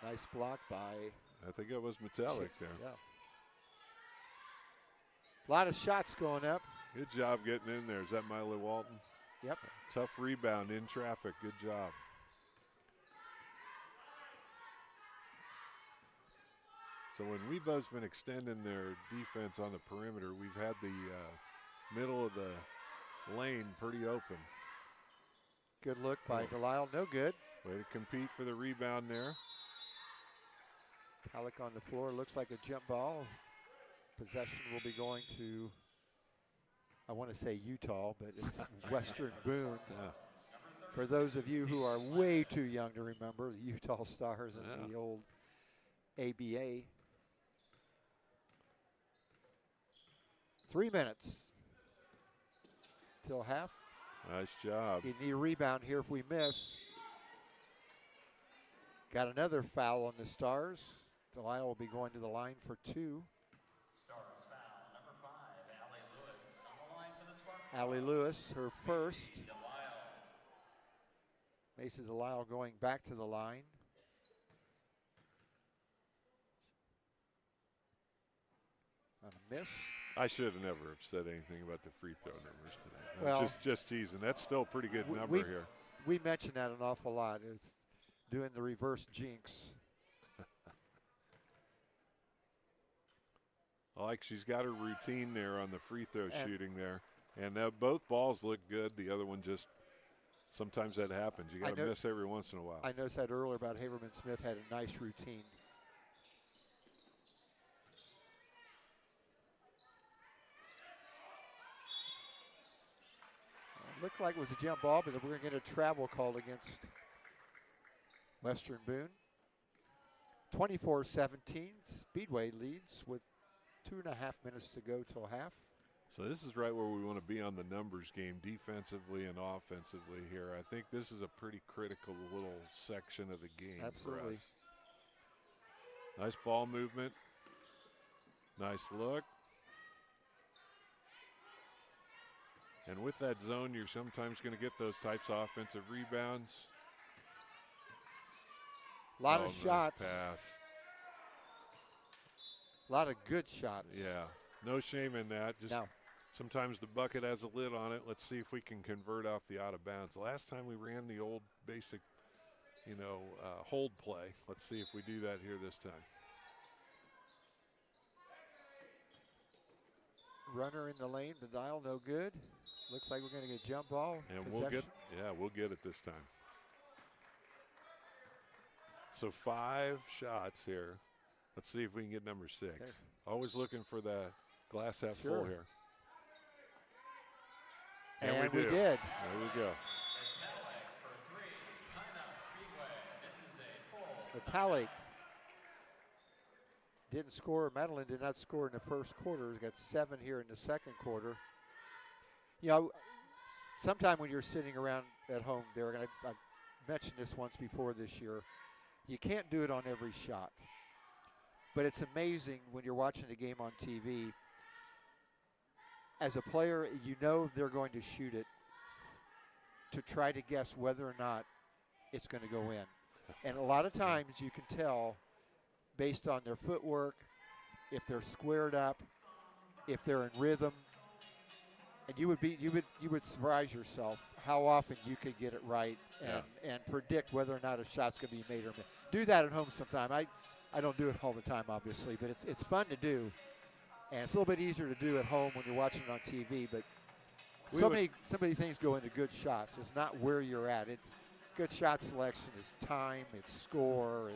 Speaker 1: Nice block by.
Speaker 3: I think it was Metallic there.
Speaker 1: Yeah. A lot of shots going up.
Speaker 3: Good job getting in there. Is that Miley Walton?
Speaker 1: Yep.
Speaker 3: Tough rebound in traffic. Good job. So when Webo's been extending their defense on the perimeter, we've had the middle of the lane pretty open.
Speaker 1: Good look by Delisle. No good.
Speaker 3: Way to compete for the rebound there.
Speaker 1: Halleck on the floor. Looks like a jump ball. Possession will be going to, I want to say Utah, but it's Western Boone.
Speaker 3: Yeah.
Speaker 1: For those of you who are way too young to remember, the Utah Stars and the old ABA. 3 minutes till half.
Speaker 3: Nice job.
Speaker 1: You need a rebound here if we miss. Got another foul on the Stars. Delisle will be going to the line for 2.
Speaker 4: Stars foul, number 5, Allie Lewis on the line for the Spark.
Speaker 1: Allie Lewis, her first. Mason Delisle going back to the line. On a miss.
Speaker 3: I should have never have said anything about the free throw numbers today.
Speaker 1: Well,
Speaker 3: just teasing. That's still a pretty good number here.
Speaker 1: We mention that an awful lot. It's doing the reverse jinx.
Speaker 3: I like she's got her routine there on the free throw shooting there. And both balls look good. The other one just, sometimes that happens. You got to miss every once in a while.
Speaker 1: I noticed that earlier about Haberman Smith had a nice routine. Looked like it was a jump ball, but we're going to get a travel called against Western Boone. 24-17, Speedway leads with 2.5 minutes to go till half.
Speaker 3: So this is right where we want to be on the numbers game, defensively and offensively here. I think this is a pretty critical little section of the game.
Speaker 1: Absolutely.
Speaker 3: For us. Nice ball movement. Nice look. And with that zone, you're sometimes going to get those types of offensive rebounds.
Speaker 1: A lot of
Speaker 3: nice
Speaker 1: shots.
Speaker 3: Pass.
Speaker 1: A lot of good shots.
Speaker 3: Yeah, no shame in that. Just sometimes the bucket has a lid on it. Let's see if we can convert off the out of bounds. Last time we ran the old basic, hold play. Let's see if we do that here this time.
Speaker 1: Runner in the lane, the dial no good. Looks like we're going to get jump ball.
Speaker 3: And
Speaker 1: possession.
Speaker 3: we'll get it this time. So 5 shots here. Let's see if we can get number 6.
Speaker 1: There.
Speaker 3: Always looking for the glass half full here.
Speaker 1: And we did.
Speaker 3: There we go.
Speaker 1: Vitalik didn't score. Madeline did not score in the first quarter. He's got 7 here in the second quarter. You know, sometime when you're sitting around at home, Derek, and I've mentioned this once before this year, you can't do it on every shot. But it's amazing when you're watching the game on TV. As a player, you know they're going to shoot it to try to guess whether or not it's going to go in. And a lot of times you can tell based on their footwork, if they're squared up, if they're in rhythm. And you would surprise yourself how often you could get it right and predict whether or not a shot's going to be made or missed. Do that at home sometime. I don't do it all the time, obviously, but it's fun to do. And it's a little bit easier to do at home when you're watching it on TV. But so many things go into good shots. It's not where you're at. It's good shot selection. It's time. It's score.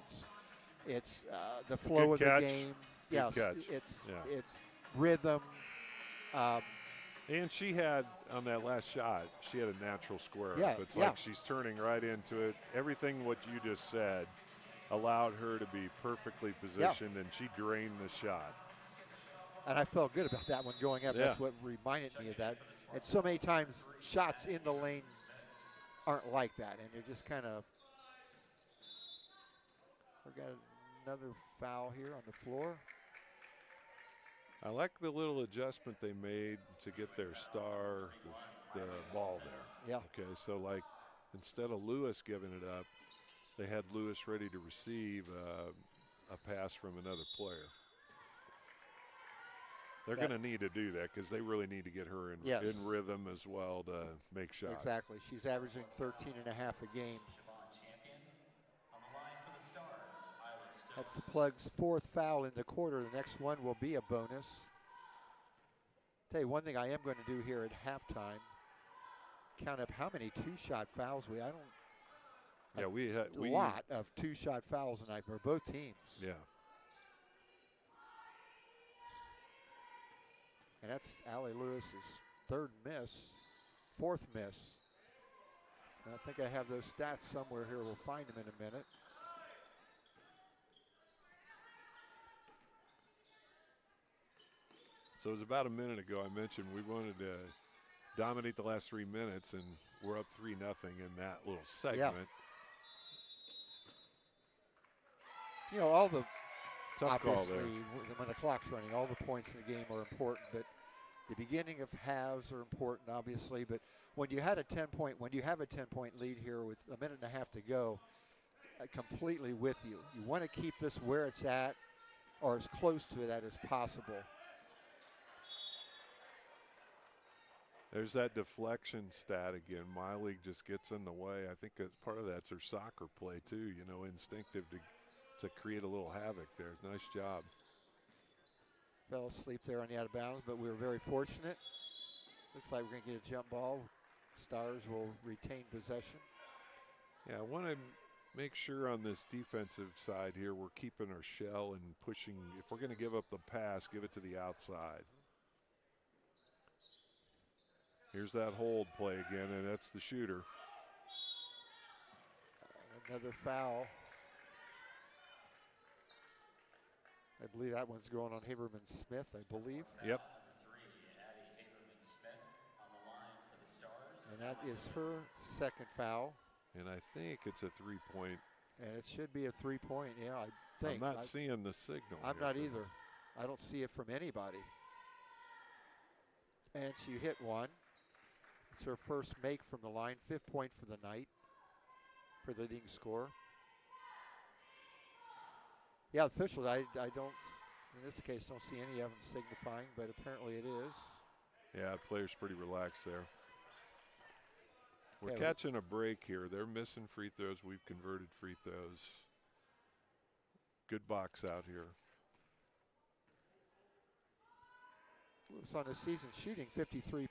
Speaker 1: It's the flow of the game. Yes, it's rhythm.
Speaker 3: And she had, on that last shot, she had a natural square.
Speaker 1: Yeah,
Speaker 3: It's like she's turning right into it. Everything what you just said allowed her to be perfectly positioned, and she drained the shot.
Speaker 1: And I felt good about that one going up. That's what reminded me of that. And so many times shots in the lane aren't like that, and you're just kind of – we've got another foul here on the floor.
Speaker 3: I like the little adjustment they made to get their star, the ball there.
Speaker 1: Yeah.
Speaker 3: Okay, so like instead of Lewis giving it up, they had Lewis ready to receive a pass from another player. They're going to need to do that because they really need to get her in rhythm as well to make shots.
Speaker 1: Exactly. She's averaging 13.5 a game. That's the Plug's 4th foul in the quarter. The next one will be a bonus. Tell you one thing I am going to do here at halftime, count up how many 2-shot fouls we
Speaker 3: we had
Speaker 1: a lot of 2-shot fouls tonight for both teams.
Speaker 3: Yeah.
Speaker 1: And that's Allie Lewis's 3rd miss, 4th miss. And I think I have those stats somewhere here. We'll find them in a minute.
Speaker 3: So it was about a minute ago I mentioned we wanted to dominate the last 3 minutes, and we're up 3-0 in that little segment.
Speaker 1: You know, all the
Speaker 3: tough call
Speaker 1: obviously
Speaker 3: there.
Speaker 1: when the clock's running, all the points in the game are important, but The beginning of halves are important, obviously, but when you have a 10-point lead here with a minute and a half to go, completely with you. You want to keep this where it's at or as close to that as possible.
Speaker 3: There's that deflection stat again. My league just gets in the way. I think that's part of that's their soccer play too, you know, instinctive to create a little havoc there. Nice job.
Speaker 1: Fell asleep there on the out of bounds, but we were very fortunate. Looks like we're going to get a jump ball. Stars will retain possession.
Speaker 3: Yeah, I want to make sure on this defensive side here we're keeping our shell and pushing. If we're going to give up the pass, give it to the outside. Here's that hold play again, and that's the shooter.
Speaker 1: Another foul. I believe that one's going on Haberman Smith, I believe.
Speaker 3: Yep.
Speaker 1: And that is her second foul.
Speaker 3: And I think it's a three-point.
Speaker 1: And it should be a three-point, yeah, I think.
Speaker 3: I'm not seeing the signal.
Speaker 1: I'm not either. I don't see it from anybody. And she hit one. It's her first make from the line, 5th point for the night for the leading scorer. Yeah, officials, I don't, in this case, don't see any of them signifying, but apparently it is.
Speaker 3: Yeah, the player's pretty relaxed there. We're
Speaker 1: Okay,
Speaker 3: catching a break here. They're missing free throws. We've converted free throws. Good box out here.
Speaker 1: Lewis on the season shooting 53%.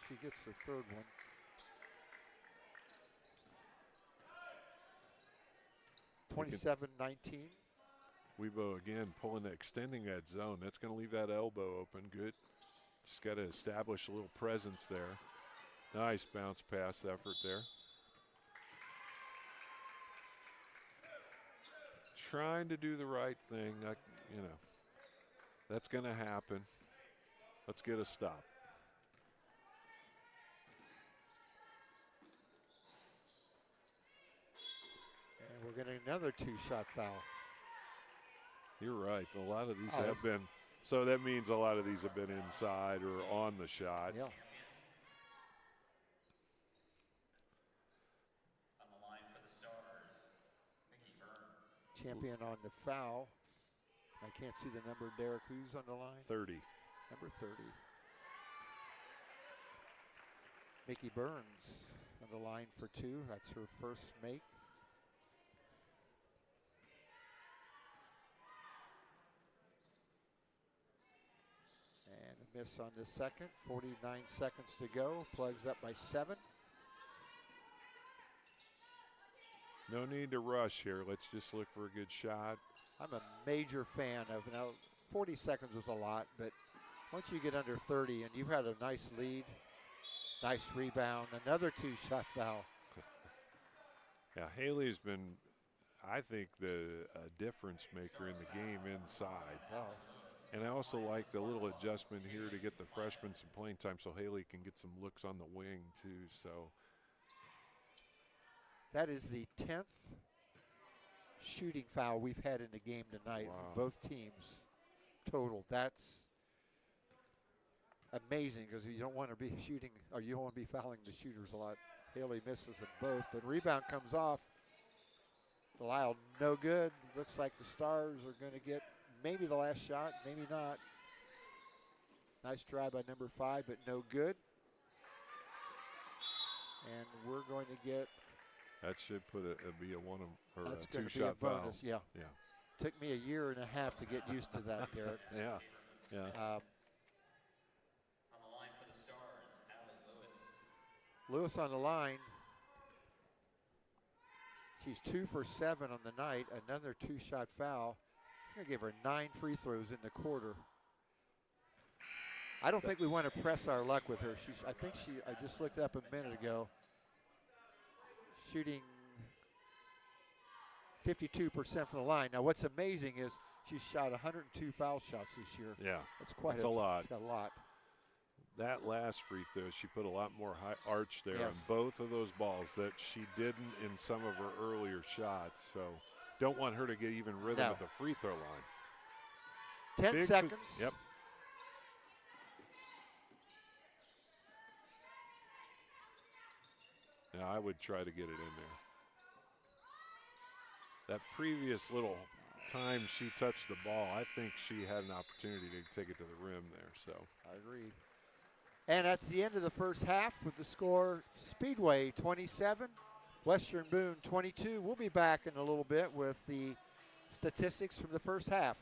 Speaker 1: She gets the third one. (27-19).
Speaker 3: Weibo again extending that zone. That's going to leave that elbow open. Good. Just got to establish a little presence there. Nice bounce pass effort there. Trying to do the right thing. You know, that's going to happen. Let's get a stop.
Speaker 1: And we're getting another 2-shot foul.
Speaker 3: You're right. A lot of these have been. So that means a lot of these have been inside or on the shot.
Speaker 1: Yeah.
Speaker 4: On the line for the Stars, Mickey Burns.
Speaker 1: Champion on the foul. I can't see the number, Derek. Who's on the line?
Speaker 3: 30.
Speaker 1: Number 30. Mickey Burns on the line for 2. That's her first make. And a miss on the second. 49 seconds to go. Plugs up by 7.
Speaker 3: No need to rush here. Let's just look for a good shot.
Speaker 1: I'm a major fan of, now 40 seconds was a lot, but once you get under 30 and you've had a nice lead, nice rebound, another 2-shot foul.
Speaker 3: Yeah, Haley's been, I think, the difference maker in the game inside.
Speaker 1: Oh.
Speaker 3: And I also like the little adjustment here to get the freshmen some playing time so Haley can get some looks on the wing too. So
Speaker 1: that is the 10th shooting foul we've had in the game tonight.
Speaker 3: Wow.
Speaker 1: Both teams total. That's amazing because you don't want to be shooting, or you don't want to be fouling the shooters a lot. Haley misses them both, but rebound comes off. Delisle, no good. Looks like the Stars are going to get maybe the last shot, maybe not. Nice try by number 5, but no good. And we're going to get.
Speaker 3: That should be a
Speaker 1: That's
Speaker 3: a
Speaker 1: going to
Speaker 3: 2-shot
Speaker 1: be a
Speaker 3: foul.
Speaker 1: bonus, yeah.
Speaker 3: Yeah.
Speaker 1: Took me a year and a half to get used to that, Derek.
Speaker 3: Yeah. Yeah.
Speaker 4: On the line for the Stars, Allie Lewis.
Speaker 1: Lewis on the line. She's 2 for 7 on the night. Another 2-shot foul. It's going to give her 9 free throws in the quarter. I don't think we want to press our luck with her. I just looked up a minute ago, shooting 52% from the line. Now, what's amazing is she's shot 102 foul shots this year.
Speaker 3: Yeah.
Speaker 1: That's
Speaker 3: a lot.
Speaker 1: It's got a lot.
Speaker 3: That last free throw, she put a lot more high arch there
Speaker 1: Yes.
Speaker 3: on both of those balls that she didn't in some of her earlier shots. So don't want her to get even rhythm
Speaker 1: No.
Speaker 3: at the free throw line.
Speaker 1: 10
Speaker 3: Big
Speaker 1: seconds.
Speaker 3: Yep. and I would try to get it in there. That previous little time she touched the ball, I think she had an opportunity to take it to the rim there. So
Speaker 1: I agree. And at the end of the first half with the score, Speedway 27, Western Boone 22. We'll be back in a little bit with the statistics from the first half.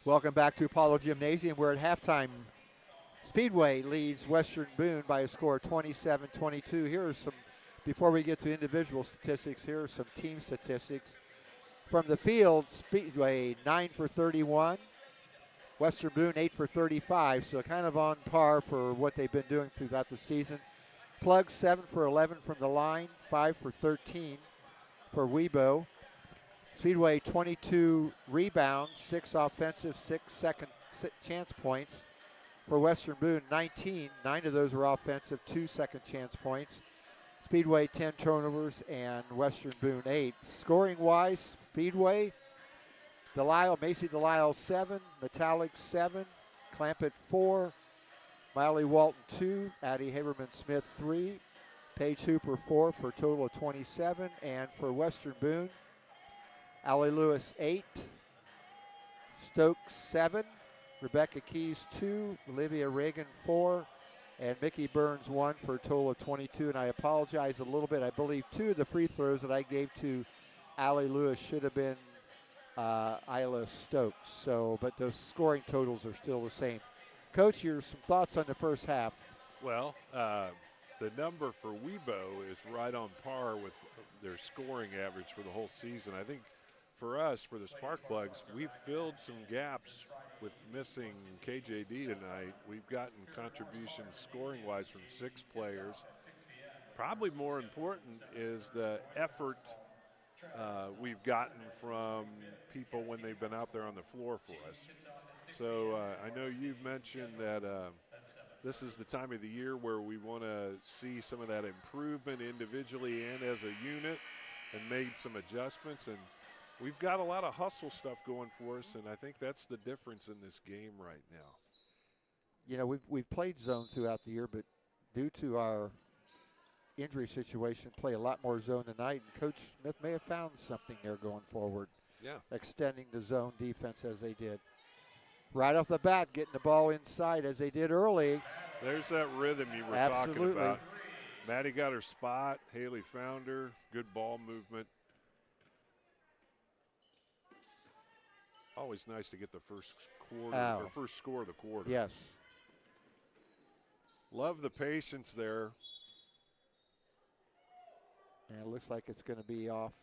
Speaker 1: Welcome back to Pollard Gymnasium. We're at halftime. Speedway leads Western Boone by a score of 27-22. Here are some, before we get to individual statistics, here are some team statistics. From the field, Speedway 9 for 31. Western Boone 8 for 35, so kind of on par for what they've been doing throughout the season. Plug 7 for 11 from the line, 5 for 13 for Weibo. Speedway 22 rebounds, 6 offensive, 6 second chance points. For Western Boone 19, 9 of those were offensive, 2 second chance points. Speedway 10 turnovers and Western Boone 8. Scoring wise, Speedway, Macy Delisle 7, Metallic 7, Clampett 4, Miley Walton 2, Addie Haberman Smith 3, Paige Hooper 4 for a total of 27. And for Western Boone, Allie Lewis 8, Stokes 7, Rebecca Keys 2, Olivia Reagan 4, and Mickey Burns 1 for a total of 22. And I apologize a little bit. I believe 2 of the free throws that I gave to Allie Lewis should have been Isla Stokes. So, but those scoring totals are still the same. Coach, some thoughts on the first half?
Speaker 3: Well, the number for Weibo is right on par with their scoring average for the whole season. I think for us, for the Sparkplugs, we've filled some gaps with missing KJD tonight. We've gotten contributions scoring-wise from 6 players. Probably more important is the effort we've gotten from people when they've been out there on the floor for us. So I know you've mentioned that this is the time of the year where we want to see some of that improvement individually and as a unit, and made some adjustments. And we've got a lot of hustle stuff going for us, and I think that's the difference in this game right now.
Speaker 1: You know, we've played zone throughout the year, but due to our injury situation, play a lot more zone tonight, and Coach Smith may have found something there going forward.
Speaker 3: Yeah.
Speaker 1: Extending the zone defense as they did. Right off the bat, getting the ball inside as they did early.
Speaker 3: There's that rhythm you were talking about. Maddie got her spot. Haley found her. Good ball movement. Always nice to get the first quarter or first score of the quarter.
Speaker 1: Yes.
Speaker 3: Love the patience there.
Speaker 1: And it looks like it's going to be off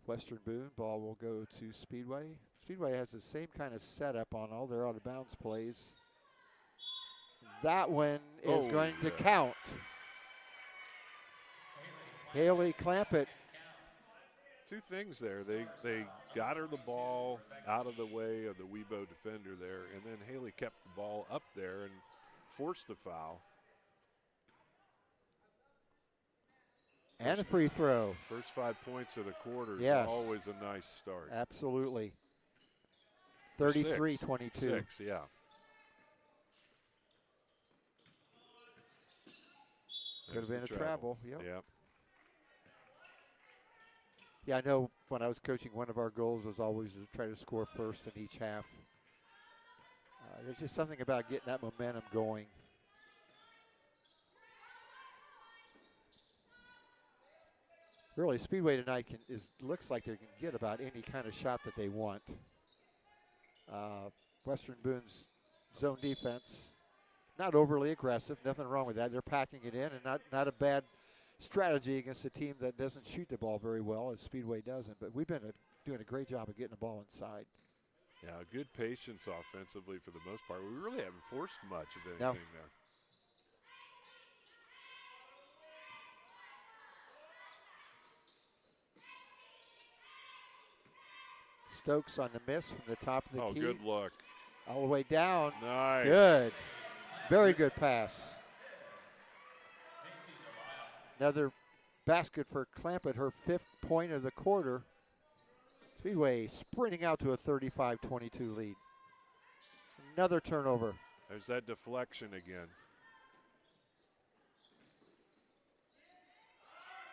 Speaker 1: Western Boone. Ball will go to Speedway. Speedway has the same kind of setup on all their out-of-bounds plays. That one is going to count. Haley Clampett.
Speaker 3: 2 things there. They got her the ball out of the way of the Weibo defender there, and then Haley kept the ball up there and forced the foul.
Speaker 1: And a free throw.
Speaker 3: First 5 points of the quarter
Speaker 1: Yes.
Speaker 3: is always a nice start.
Speaker 1: Absolutely. 33-22.
Speaker 3: 6, yeah.
Speaker 1: Could have been a travel. Yep.
Speaker 3: Yeah.
Speaker 1: Yeah, I know when I was coaching, one of our goals was always to try to score first in each half. There's just something about getting that momentum going. Really, Speedway tonight looks like they can get about any kind of shot that they want. Western Boone's zone defense, not overly aggressive, nothing wrong with that. They're packing it in, and not a bad strategy against a team that doesn't shoot the ball very well, as Speedway doesn't. But we've been doing a great job of getting the ball inside.
Speaker 3: Yeah, good patience offensively for the most part. We really haven't forced much of anything there.
Speaker 1: Stokes on the miss from the top of the key.
Speaker 3: Oh, good look.
Speaker 1: All the way down.
Speaker 3: Nice.
Speaker 1: Good. Very good pass. Another basket for Clampett, her 5th point of the quarter. Speedway sprinting out to a 35-22 lead. Another turnover.
Speaker 3: There's that deflection again.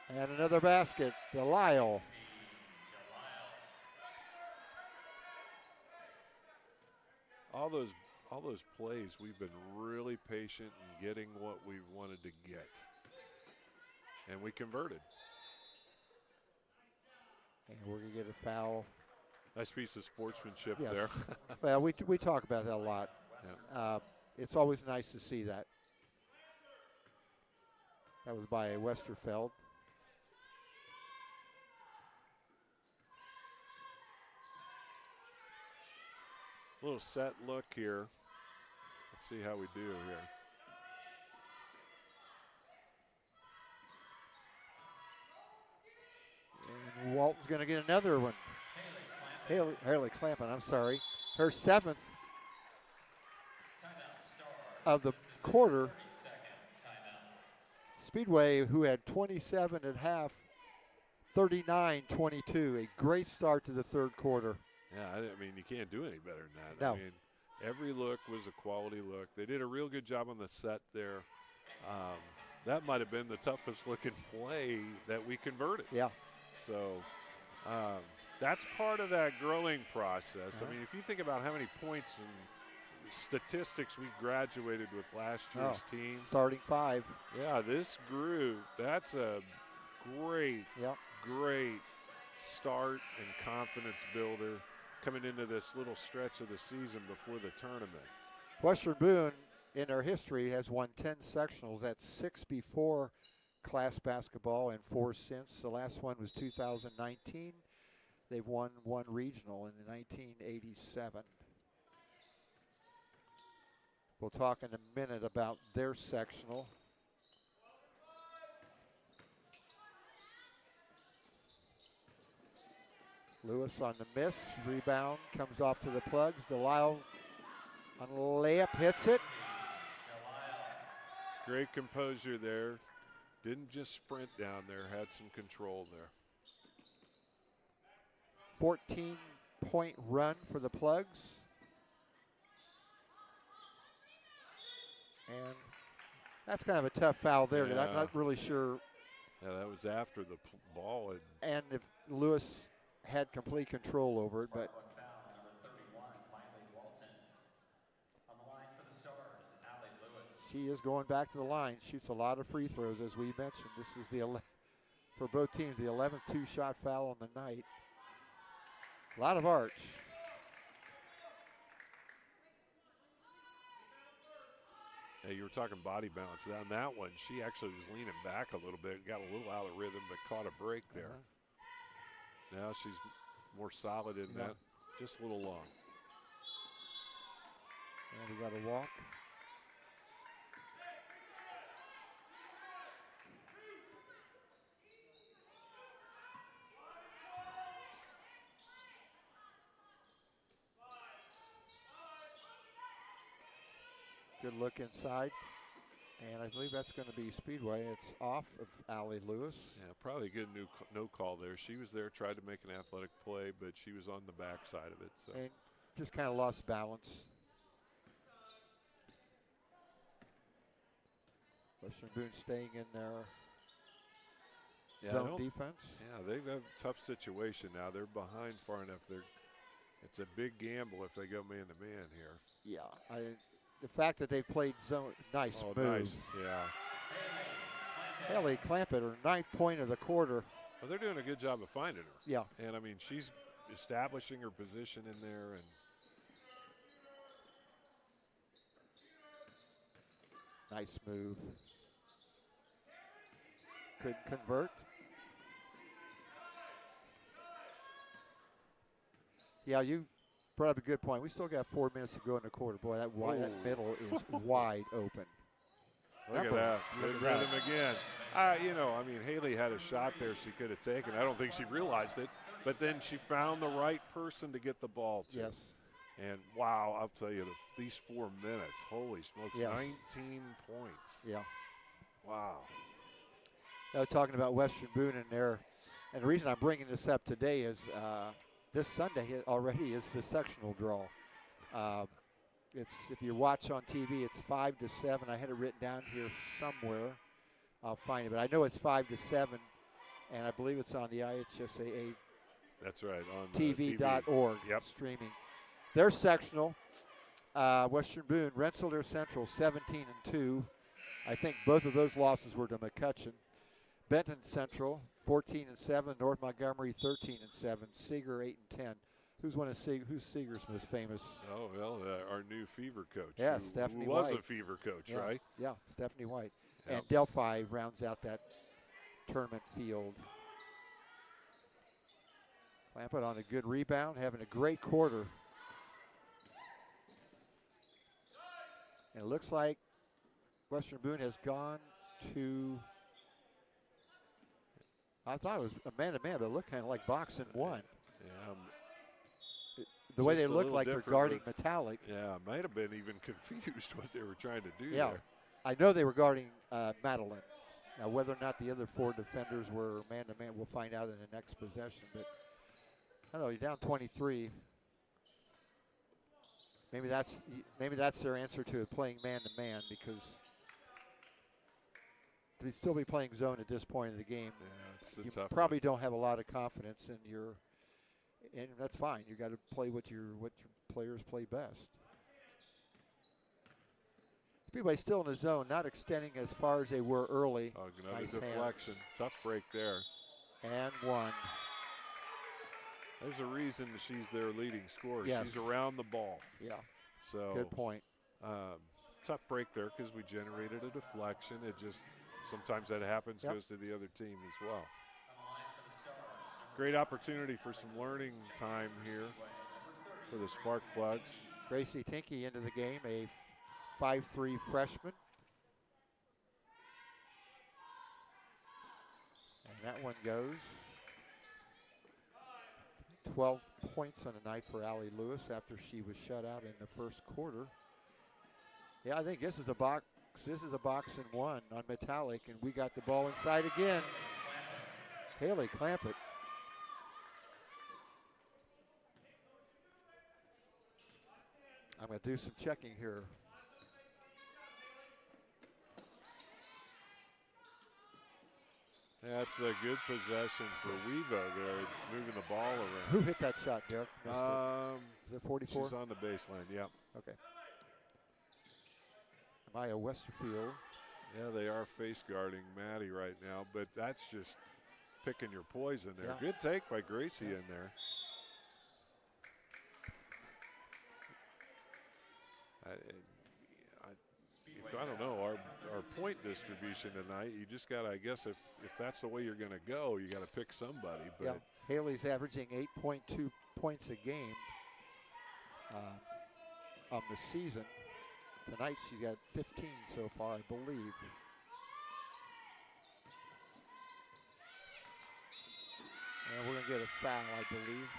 Speaker 1: And another basket. Delisle.
Speaker 3: All those plays, we've been really patient in getting what we wanted to get. And we converted.
Speaker 1: And we're going to get a foul
Speaker 3: Nice piece of sportsmanship
Speaker 1: Yes.
Speaker 3: there.
Speaker 1: Well, we talk about that a lot.
Speaker 3: Yeah.
Speaker 1: It's always nice to see that. That was by Westerfeld.
Speaker 3: Little set look here. Let's see how we do here.
Speaker 1: And Walton's going to get another one. Haley Clampett, I'm sorry. Her 7th of the quarter. Speedway, who had 27 at half, 39-22. A great start to the third quarter.
Speaker 3: Yeah, I mean, you can't do any better than that.
Speaker 1: No.
Speaker 3: I mean, every look was a quality look. They did a real good job on the set there. That might have been the toughest looking play that we converted.
Speaker 1: Yeah.
Speaker 3: So that's part of that growing process. I mean, if you think about how many points and statistics we graduated with last year's team.
Speaker 1: Starting 5.
Speaker 3: Yeah, this grew. That's a great, great start and confidence builder coming into this little stretch of the season before the tournament.
Speaker 1: Western Boone, in their history, has won 10 sectionals. That's 6 before class basketball and 4 since. The last one was 2019. They've won 1 regional in 1987. We'll talk in a minute about their sectional. Lewis on the miss. Rebound comes off to the plugs. Delisle on a layup hits it.
Speaker 3: Great composure there. Didn't just sprint down there, had some control there.
Speaker 1: 14-point run for the plugs. And that's kind of a tough foul there.
Speaker 3: Yeah.
Speaker 1: I'm not really sure.
Speaker 3: Yeah, that was after the ball.
Speaker 1: And if Lewis had complete control over it, but she is going back to the line. Shoots a lot of free throws, as we mentioned. This is the for both teams, the 11th two-shot foul on the night. A lot of arch.
Speaker 3: Yeah, you were talking body balance. On that one, she actually was leaning back a little bit, got a little out of rhythm, but caught a break there. Now she's more solid in that, just a little long.
Speaker 1: And we got a walk. Good look inside. And I believe that's going to be Speedway. It's off of Allie Lewis.
Speaker 3: Yeah, probably a good no call there. She was there, tried to make an athletic play, but she was on the backside of it. So.
Speaker 1: And just kind of lost balance. Western Boone staying in their zone defense.
Speaker 3: Yeah, they've got a tough situation now. They're behind far enough. It's a big gamble if they go man-to-man here.
Speaker 1: Yeah, the fact that they've played zone, nice move.
Speaker 3: Nice. Yeah.
Speaker 1: Haley Clampett, her 9th point of the quarter.
Speaker 3: Well, they're doing a good job of finding her.
Speaker 1: Yeah.
Speaker 3: And, I mean, she's establishing her position in there. And
Speaker 1: nice move. Couldn't convert. Yeah, you brought up a good point. We still got 4 minutes to go in the quarter. Boy, that middle is wide open.
Speaker 3: Look at that. Good rhythm again. I mean, Haley had a shot there she could have taken. I don't think she realized it. But then she found the right person to get the ball to.
Speaker 1: Yes.
Speaker 3: And, wow, I'll tell you, these 4 minutes, holy smokes,
Speaker 1: yes.
Speaker 3: 19 points.
Speaker 1: Yeah.
Speaker 3: Wow.
Speaker 1: Talking about Western Boone in there. And the reason I'm bringing this up today is this Sunday already is the sectional draw. It's if you watch on TV, it's 5-7. I had it written down here somewhere. I'll find it, but I know it's 5-7, and I believe it's on the IHSAA.
Speaker 3: That's right, on
Speaker 1: TV.org streaming. Their sectional, Western Boone, Rensselaer Central 17-2. I think both of those losses were to McCutcheon. Benton Central 14-7, North Montgomery 13-7, Seeger 8-10. Who's Seeger's most famous?
Speaker 3: Oh, well, our new Fever coach.
Speaker 1: Yeah,
Speaker 3: who
Speaker 1: Stephanie
Speaker 3: was
Speaker 1: White.
Speaker 3: a Fever coach,
Speaker 1: Yeah,
Speaker 3: right?
Speaker 1: Yeah, Stephanie White.
Speaker 3: Yep.
Speaker 1: And Delphi rounds out that tournament field. Clampett on a good rebound, having a great quarter. And it looks like Western Boone has gone to, I thought it was a man-to-man, but it looked kind of like boxing one.
Speaker 3: Yeah.
Speaker 1: The way
Speaker 3: Just
Speaker 1: they
Speaker 3: a
Speaker 1: look
Speaker 3: little
Speaker 1: like they're
Speaker 3: different,
Speaker 1: guarding
Speaker 3: but
Speaker 1: metallic.
Speaker 3: Yeah, might have been even confused what they were trying to do
Speaker 1: Yeah,
Speaker 3: there.
Speaker 1: I know they were guarding Madeline. Now, whether or not the other 4 defenders were man-to-man, we'll find out in the next possession. But I don't know, you're down 23. Maybe that's their answer to playing man-to-man, because they'd still be playing zone at this point of the game.
Speaker 3: Yeah, it's a
Speaker 1: You
Speaker 3: tough
Speaker 1: probably
Speaker 3: one.
Speaker 1: don't have a lot of confidence in your, and that's fine. You got to play what your players play best. Speedway still in the zone, not extending as far as they were early.
Speaker 3: Oh, another
Speaker 1: Nice
Speaker 3: deflection. Tough break there.
Speaker 1: And one.
Speaker 3: There's a reason she's their leading scorer.
Speaker 1: Yes.
Speaker 3: She's around the ball.
Speaker 1: Yeah,
Speaker 3: So
Speaker 1: good point.
Speaker 3: tough break there because we generated a deflection. It just, sometimes that happens,
Speaker 1: Yep.
Speaker 3: goes to the other team as well. Great opportunity for some learning time here for the Spark Plugs.
Speaker 1: Gracie Tinky into the game, a 5'3" freshman. And that one goes. 12 points on the night for Allie Lewis after she was shut out in the first quarter. Yeah, I think this is a box. This is a box and one on metallic, and we got the ball inside again. Haley Clampett. I'm going to do some checking here.
Speaker 3: That's a good possession for Webo there, moving the ball around.
Speaker 1: Who hit that shot, Derek? Missed it. Is it 44?
Speaker 3: She's on the baseline, yep.
Speaker 1: Okay. Maya Westerfield.
Speaker 3: Yeah, they are face guarding Maddie right now, but that's just picking your poison there.
Speaker 1: Yeah.
Speaker 3: Good take by Gracie in there. I don't know, our point distribution tonight, you just got to, I guess, if that's the way you're going to go, you got to pick somebody. But
Speaker 1: Yeah, Haley's averaging 8.2 points a game on the season. Tonight she's got 15 so far, I believe. And we're going to get a foul, I believe.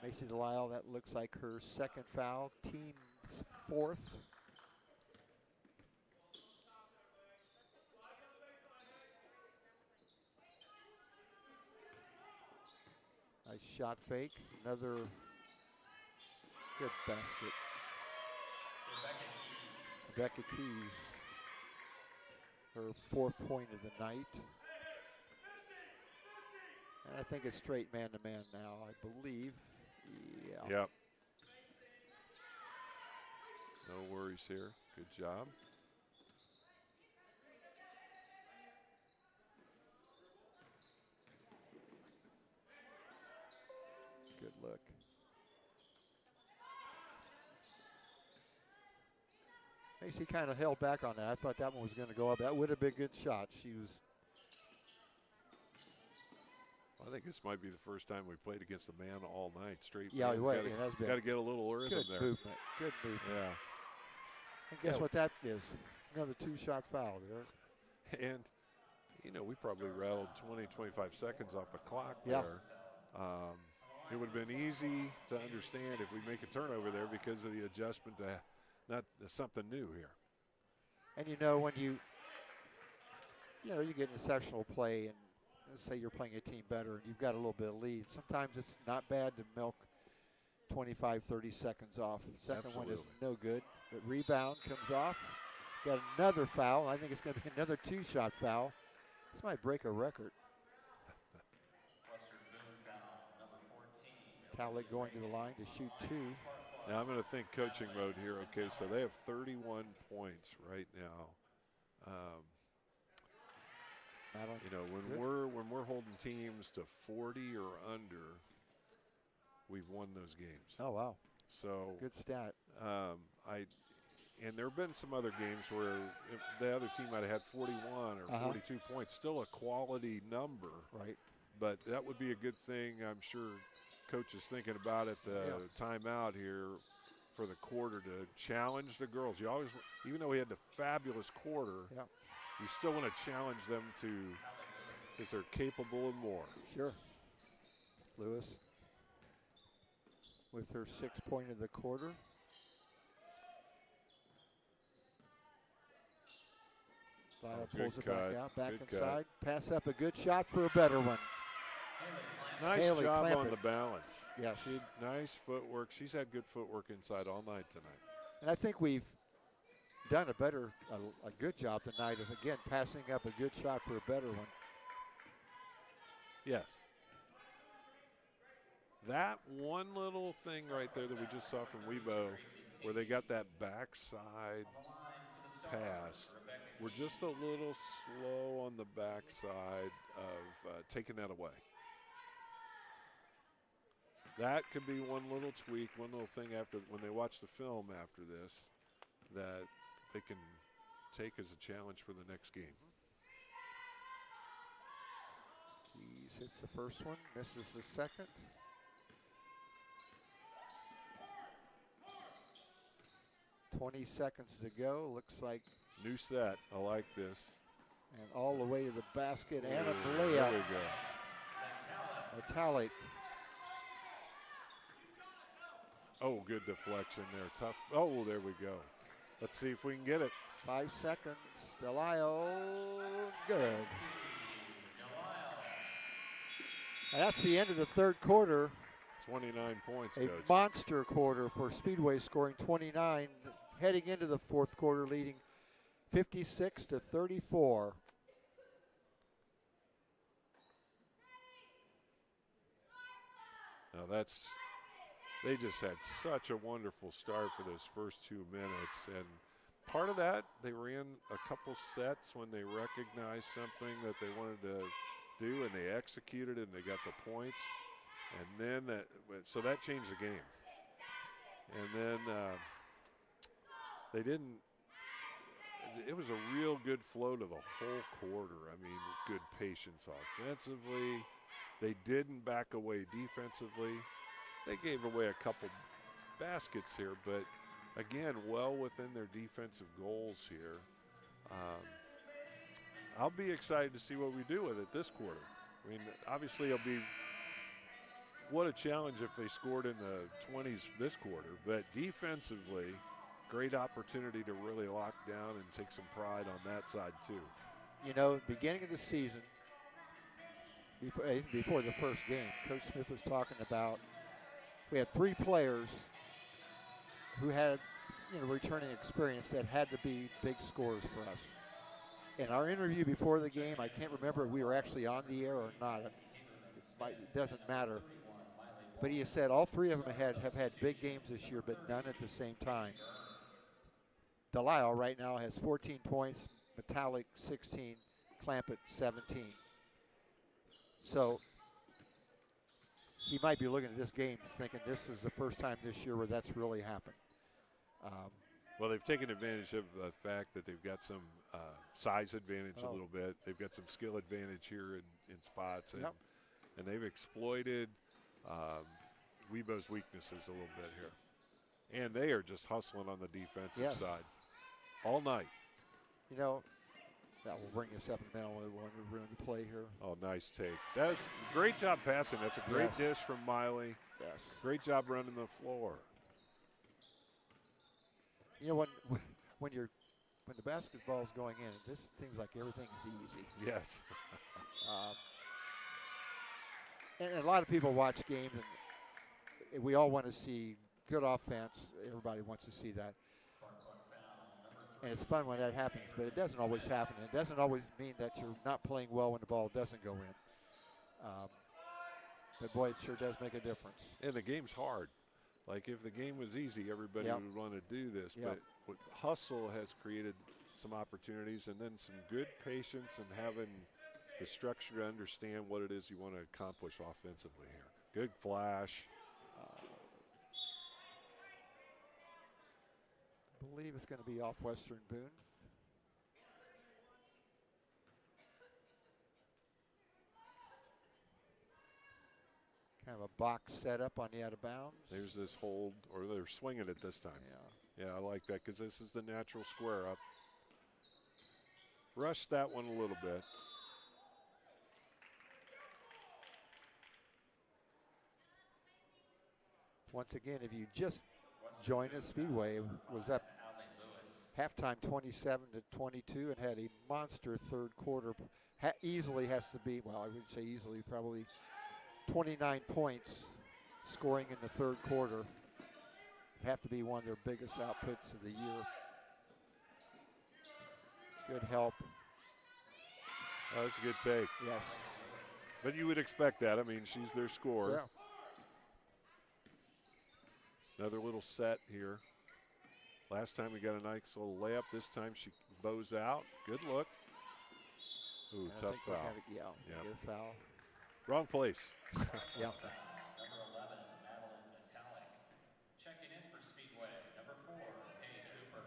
Speaker 1: Macy Delisle, that looks like her second foul, team's fourth. Nice shot fake, another good basket. Rebecca Keys, her 4th point of the night. And I think it's straight man-to-man now, I believe. Yeah.
Speaker 3: Yep. No worries here. Good job.
Speaker 1: Good look. Macy kind of held back on that. I thought that one was going to go up. That would have been a good shot. She was.
Speaker 3: I think this might be the first time we played against a man all night straight.
Speaker 1: Yeah,
Speaker 3: man.
Speaker 1: it has been.
Speaker 3: Got to get a little rhythm
Speaker 1: Good
Speaker 3: there.
Speaker 1: movement. Good movement.
Speaker 3: Yeah.
Speaker 1: And guess what that is? Another 2-shot foul there.
Speaker 3: And, you know, we probably rattled 20, 25 seconds off the clock
Speaker 1: Yeah.
Speaker 3: there. It would have been easy to understand if we make a turnover there because of the adjustment to not something new here.
Speaker 1: And you know, when you get in a sectional play and let's say you're playing a team better and you've got a little bit of lead, sometimes it's not bad to milk 25, 30 seconds off. The second
Speaker 3: Absolutely.
Speaker 1: one is no good. But rebound comes off. Got another foul. I think it's going to be another 2-shot foul. This might break a record.
Speaker 4: Western Boone foul, number 14.
Speaker 1: Talek going to the line to shoot 2.
Speaker 3: Now I'm going to think coaching mode here. Okay, so they have 31 points right now. You know, when we're holding teams to 40 or under, we've won those games.
Speaker 1: Oh, wow.
Speaker 3: So
Speaker 1: good stat.
Speaker 3: And there have been some other games where the other team might have had 41 or 42 points, still a quality number.
Speaker 1: Right.
Speaker 3: But that would be a good thing. I'm sure Coach is thinking about at the timeout here for the quarter to challenge the girls. You always, even though we had the fabulous quarter, you still want to challenge them to, because they're capable of more.
Speaker 1: Sure. Lewis with her 6th point of the quarter. Lyle pulls it back out, back inside. Pass up, a good shot for a better one.
Speaker 3: Nice
Speaker 1: Haley
Speaker 3: job
Speaker 1: Clampett.
Speaker 3: on the balance.
Speaker 1: Yeah,
Speaker 3: nice footwork. She's had good footwork inside all night tonight.
Speaker 1: And I think we've done a good job tonight of, again, passing up a good shot for a better one.
Speaker 3: Yes. That one little thing right there that we just saw from Weibo, where they got that backside pass, we're just a little slow on the backside of taking that away. That could be one little tweak, one little thing after when they watch the film after this that they can take as a challenge for the next game.
Speaker 1: Keys hits the first one, misses the second. .20 seconds to go. Looks like
Speaker 3: new set. I like this.
Speaker 1: And all the way to the basket and a
Speaker 3: There
Speaker 1: layup.
Speaker 3: we go.
Speaker 1: Metallic.
Speaker 3: Oh, good deflection there. Tough. Oh, there we go. Let's see if we can get it.
Speaker 1: 5 seconds. Delisle. Good. And that's the end of the third quarter.
Speaker 3: 29 points,
Speaker 1: A
Speaker 3: Coach.
Speaker 1: monster quarter for Speedway, scoring 29, heading into the fourth quarter, leading 56-34.
Speaker 3: Now they just had such a wonderful start for those first 2 minutes. And part of that, they ran a couple sets when they recognized something that they wanted to do, and they executed it, and they got the points. And then so that changed the game. And then it was a real good flow to the whole quarter. I mean, good patience offensively. They didn't back away defensively. They gave away a couple baskets here, but again, well within their defensive goals here. I'll be excited to see what we do with it this quarter. I mean, obviously it'll be what a challenge if they scored in the 20s this quarter, but defensively, great opportunity to really lock down and take some pride on that side too.
Speaker 1: You know, beginning of the season, before the first game, Coach Smith was talking about, we had 3 players who had, returning experience that had to be big scorers for us. In our interview before the game, I can't remember if we were actually on the air or not. It doesn't matter. But he has said all 3 of them have had big games this year, but none at the same time. Delisle right now has 14 points, Metallic 16, Clampett 17. So he might be looking at this game thinking this is the first time this year where that's really happened.
Speaker 3: Well, they've taken advantage of the fact that they've got some size advantage a little bit. They've got some skill advantage here in spots, and they've exploited Weibo's weaknesses a little bit here. And they are just hustling on the defensive side all night.
Speaker 1: That will bring us up in the middle when we're going to play here.
Speaker 3: Oh, nice take. That's great job passing. That's a great dish from Miley.
Speaker 1: Yes.
Speaker 3: Great job running the floor.
Speaker 1: When the basketball is going in, this seems like everything is easy.
Speaker 3: Yes.
Speaker 1: And a lot of people watch games, and we all want to see good offense. Everybody wants to see that. And it's fun when that happens, but it doesn't always happen. It doesn't always mean that you're not playing well when the ball doesn't go in. But, boy, it sure does make a difference.
Speaker 3: And the game's hard. Like, if the game was easy, everybody would want to do this. But hustle has created some opportunities, and then some good patience and having the structure to understand what it is you want to accomplish offensively here. Good flash.
Speaker 1: I believe it's going to be off Western Boone. Kind of a box setup on the out of bounds.
Speaker 3: There's this hold, or they're swinging it this time.
Speaker 1: Yeah.
Speaker 3: Yeah, I like that because this is the natural square up. Rushed that one a little bit.
Speaker 1: Once again, if you just joined us, Speedway was up halftime 27-22 and had a monster third quarter. Easily has to be, well, I would say easily, probably 29 points scoring in the third quarter. It'd have to be one of their biggest outputs of the year. Good help.
Speaker 3: That was a good take.
Speaker 1: Yes.
Speaker 3: But you would expect that. I mean, she's their scorer.
Speaker 1: Yeah.
Speaker 3: Another little set here. Last time we got a nice little layup. This time she bows out. Good look. Ooh, tough foul.
Speaker 1: Yeah, get a foul.
Speaker 3: Wrong place.
Speaker 1: Yeah.
Speaker 4: Number 11, Madeline Metallic. Checking in for Speedway. Number 4, Paige Hooper.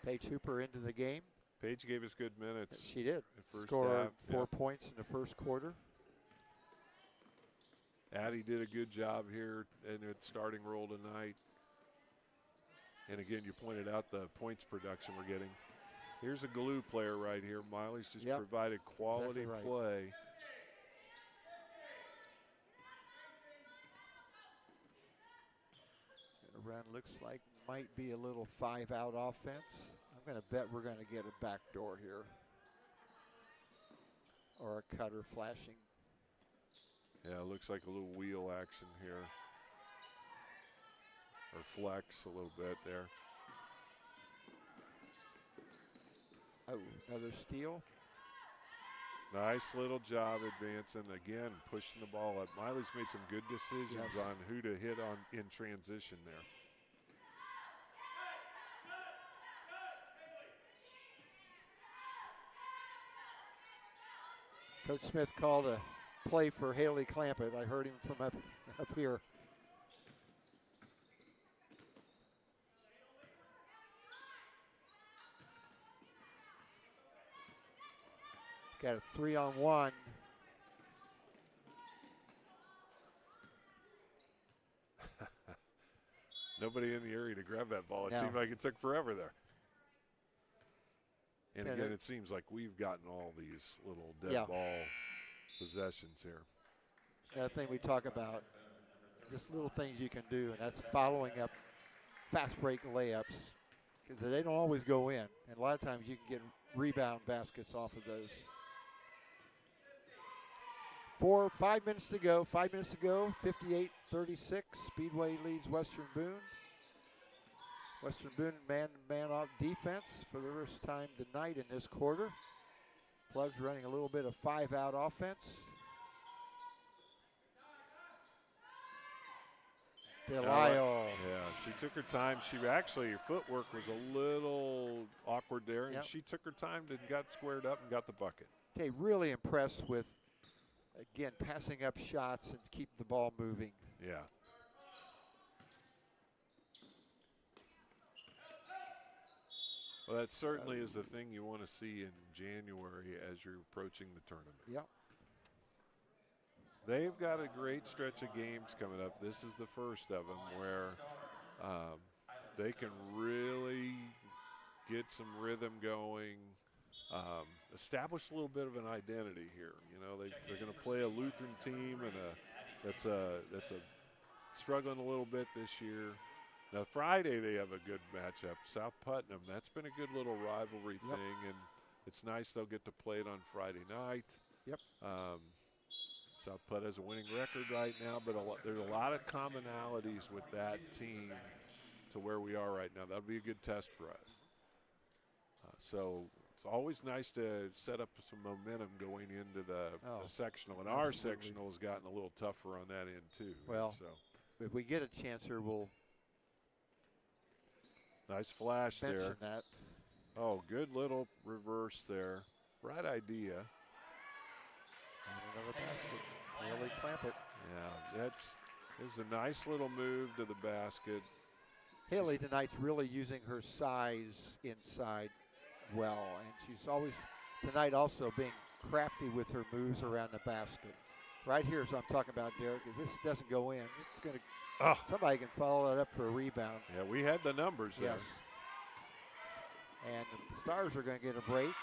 Speaker 1: Paige Hooper into the game.
Speaker 3: Paige gave us good minutes.
Speaker 1: She did.
Speaker 3: First
Speaker 1: Scored
Speaker 3: half,
Speaker 1: 4 points in the first quarter.
Speaker 3: Addie did a good job here in its starting role tonight. And again, you pointed out the points production we're getting. Here's a glue player right here. Miley's just provided quality play.
Speaker 1: The run looks like might be a little 5-out offense. I'm going to bet we're going to get a backdoor here. Or a cutter flashing.
Speaker 3: Yeah, it looks like a little wheel action here. Or flex a little bit there.
Speaker 1: Oh, another steal.
Speaker 3: Nice little job advancing. Again, pushing the ball up. Miley's made some good decisions on who to hit on in transition there.
Speaker 1: Coach Smith called a play for Haley Clampett. I heard him from up here. Got a 3-on-1.
Speaker 3: Nobody in the area to grab that ball. It
Speaker 1: No.
Speaker 3: seemed like it took forever there. And
Speaker 1: Yeah,
Speaker 3: again, it seems like we've gotten all these little dead ball possessions here.
Speaker 1: Another thing we talk about, just little things you can do, and that's following up fast break layups, because they don't always go in. And a lot of times you can get rebound baskets off of those. 5 minutes to go. 5 minutes to go. 58-36. Speedway leads Western Boone. Western Boone man off defense for the first time tonight in this quarter. Plugs running a little bit of 5-out offense. Delisle.
Speaker 3: Yeah, she took her time. She actually, her footwork was a little awkward there, and she took her time and got squared up and got the bucket.
Speaker 1: Okay, really impressed with, again, passing up shots and keep the ball moving.
Speaker 3: Yeah. Well, that certainly is the thing you want to see in January as you're approaching the tournament.
Speaker 1: Yep.
Speaker 3: They've got a great stretch of games coming up. This is the first of them where they can really get some rhythm going, establish a little bit of an identity here. You know, they're going to play a Lutheran team and that's struggling a little bit this year. Now Friday they have a good matchup, South Putnam. That's been a good little rivalry thing, and it's nice they'll get to play it on Friday night.
Speaker 1: Yep.
Speaker 3: South Putt has a winning record right now, but there's a lot of commonalities with that team to where we are right now. That'll be a good test for us. So it's always nice to set up some momentum going into the sectional. And our sectional has gotten a little tougher on that end too.
Speaker 1: Well,
Speaker 3: so
Speaker 1: if we get a chance here, we'll
Speaker 3: nice flash
Speaker 1: mention
Speaker 3: there.
Speaker 1: that.
Speaker 3: Oh, good little reverse there. Right idea.
Speaker 1: And another basket. Haley Clampett.
Speaker 3: Yeah, there's a nice little move to the basket.
Speaker 1: Haley tonight's really using her size inside well, and she's always tonight also being crafty with her moves around the basket. Right here is what I'm talking about, Derek. If this doesn't go in, it's going to somebody can follow it up for a rebound.
Speaker 3: Yeah, we had the numbers there.
Speaker 1: Yes. And the Stars are going to get a break.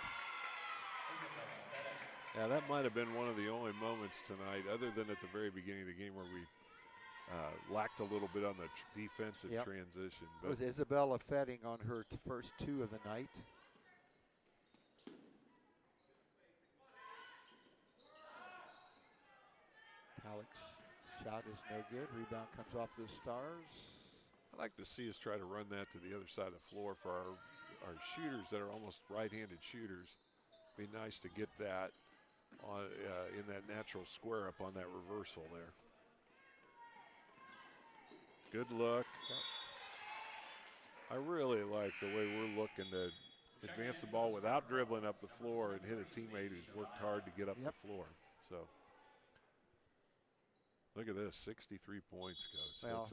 Speaker 3: Yeah, that might have been one of the only moments tonight, other than at the very beginning of the game where we lacked a little bit on the defensive transition.
Speaker 1: But it was Isabella Fetting on her first two of the night. Halleck's shot is no good. Rebound comes off the Stars.
Speaker 3: I'd like to see us try to run that to the other side of the floor for our shooters that are almost right-handed shooters. Be nice to get that on in that natural square up on that reversal there. Good look. Yep. I really like the way we're looking to advance the ball without dribbling up the floor and hit a teammate who's worked hard to get up the floor. So look at this, 63 points, Coach.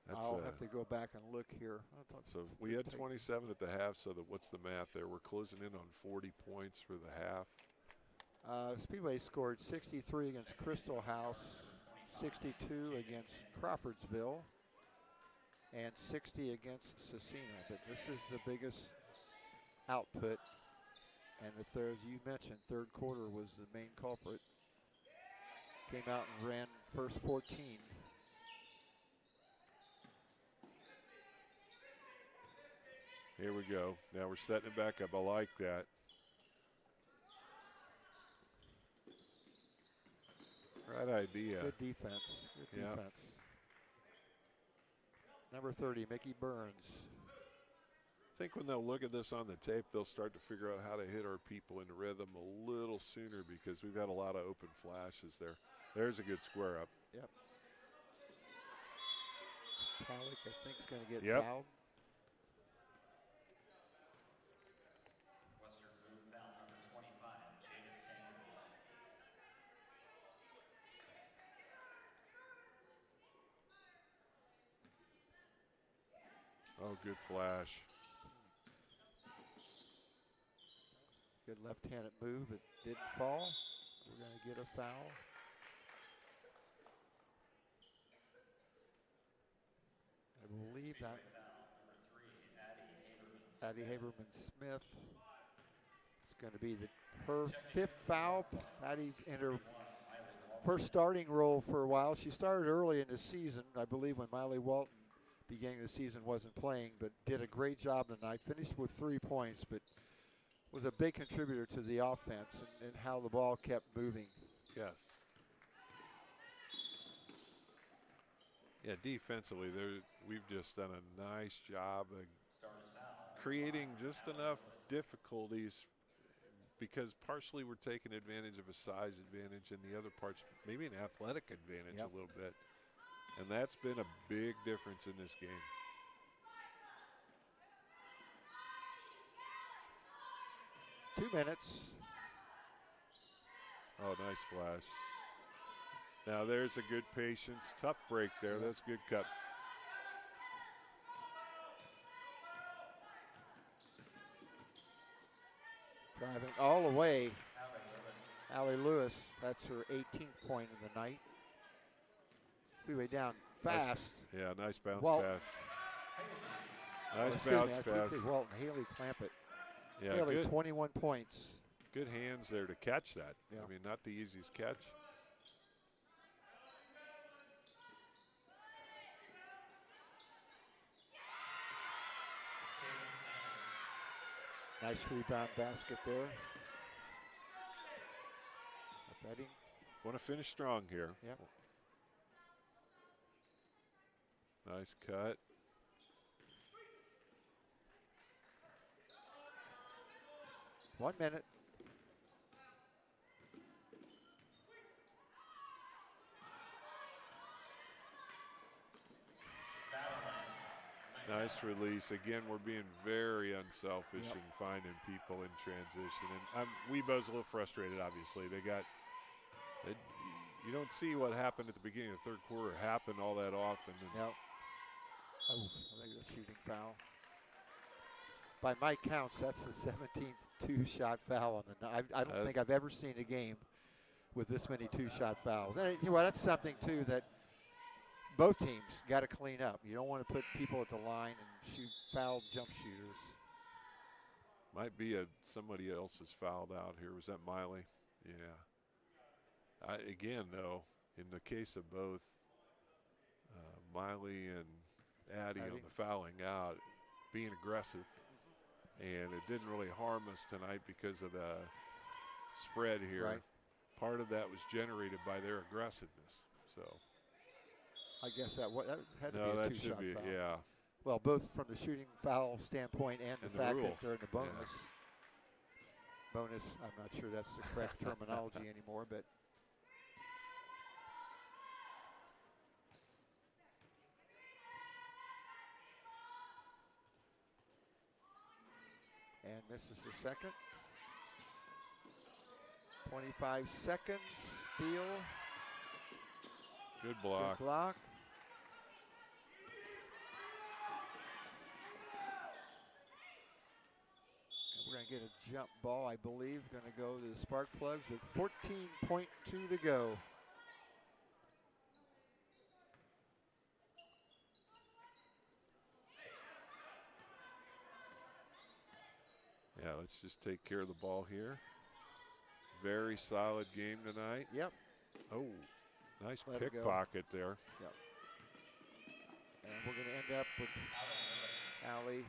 Speaker 1: Well, I'll have to go back and look here.
Speaker 3: So we had 27 at the half, so what's the math there? We're closing in on 40 points for the half.
Speaker 1: Speedway scored 63 against Crystal House, 62 against Crawfordsville, and 60 against Cecina. But this is the biggest output. And the third, you mentioned, third quarter was the main culprit. Came out and ran first 14.
Speaker 3: Here we go. Now we're setting it back up. I like that. Right idea.
Speaker 1: Good defense. Good defense. Number 30, Mickey Burns.
Speaker 3: I think when they'll look at this on the tape, they'll start to figure out how to hit our people in rhythm a little sooner because we've had a lot of open flashes there. There's a good square up.
Speaker 1: Yep. Halleck, I think, is going to get fouled.
Speaker 4: Western Boone foul number 25, Jada Sanders.
Speaker 3: Oh, good flash.
Speaker 1: Good left-handed move. It didn't fall. We're going to get a foul. I believe that Addie Haberman-Smith is going to be her fifth foul. Addie in her first starting role for a while. She started early in the season, I believe, when Miley Walton beginning of the season wasn't playing, but did a great job tonight. Finished with 3 points, but was a big contributor to the offense and how the ball kept moving.
Speaker 3: Yes. Yeah, defensively, we've just done a nice job of creating just enough difficulties because partially we're taking advantage of a size advantage and the other parts maybe an athletic advantage a little bit. And that's been a big difference in this game.
Speaker 1: Two minutes.
Speaker 3: Oh, nice flash. Now there's a good patience. Tough break there. That's a good cut.
Speaker 1: Driving all the way. Allie Lewis. That's her 18th point of the night. Speedway down fast.
Speaker 3: Nice bounce
Speaker 1: Walton.
Speaker 3: pass. Nice bounce pass.
Speaker 1: Walton, Haley Clampett.
Speaker 3: Yeah,
Speaker 1: Haley,
Speaker 3: good.
Speaker 1: 21 points.
Speaker 3: Good hands there to catch that.
Speaker 1: Yeah.
Speaker 3: I mean, not the easiest catch.
Speaker 1: Nice rebound basket there. Betting.
Speaker 3: Want to finish strong here.
Speaker 1: Yep.
Speaker 3: Nice cut.
Speaker 1: One minute.
Speaker 3: Nice release. Again, we're being very unselfish in finding people in transition. And Weibo's a little frustrated, obviously. They got You don't see what happened at the beginning of the third quarter happen all that often.
Speaker 1: Yep. Oh, I think a shooting foul. By my counts, that's the 17th two-shot foul on the night. I don't think I've ever seen a game with this many two-shot fouls. And you know, that's something too that both teams got to clean up. You don't want to put people at the line and shoot foul jump shooters.
Speaker 3: Might be somebody else is fouled out here. Was that Miley? Yeah. Again, though, in the case of both Miley and Addie on the fouling out, being aggressive, and it didn't really harm us tonight because of the spread here.
Speaker 1: Right.
Speaker 3: Part of that was generated by their aggressiveness. So
Speaker 1: I guess that had to be a two-shot foul.
Speaker 3: Yeah.
Speaker 1: Well, both from the shooting foul standpoint and the fact that they're in the bonus. Yeah. Bonus, I'm not sure that's the correct terminology anymore, but and misses the second. 25 seconds, steal.
Speaker 3: Good block.
Speaker 1: Good block. We're going to get a jump ball, I believe, going to go to the Spark Plugs with 14.2 to go.
Speaker 3: Yeah, let's just take care of the ball here. Very solid game tonight.
Speaker 1: Yep.
Speaker 3: Oh, nice pickpocket there.
Speaker 1: Yep. And we're going to end up with Allie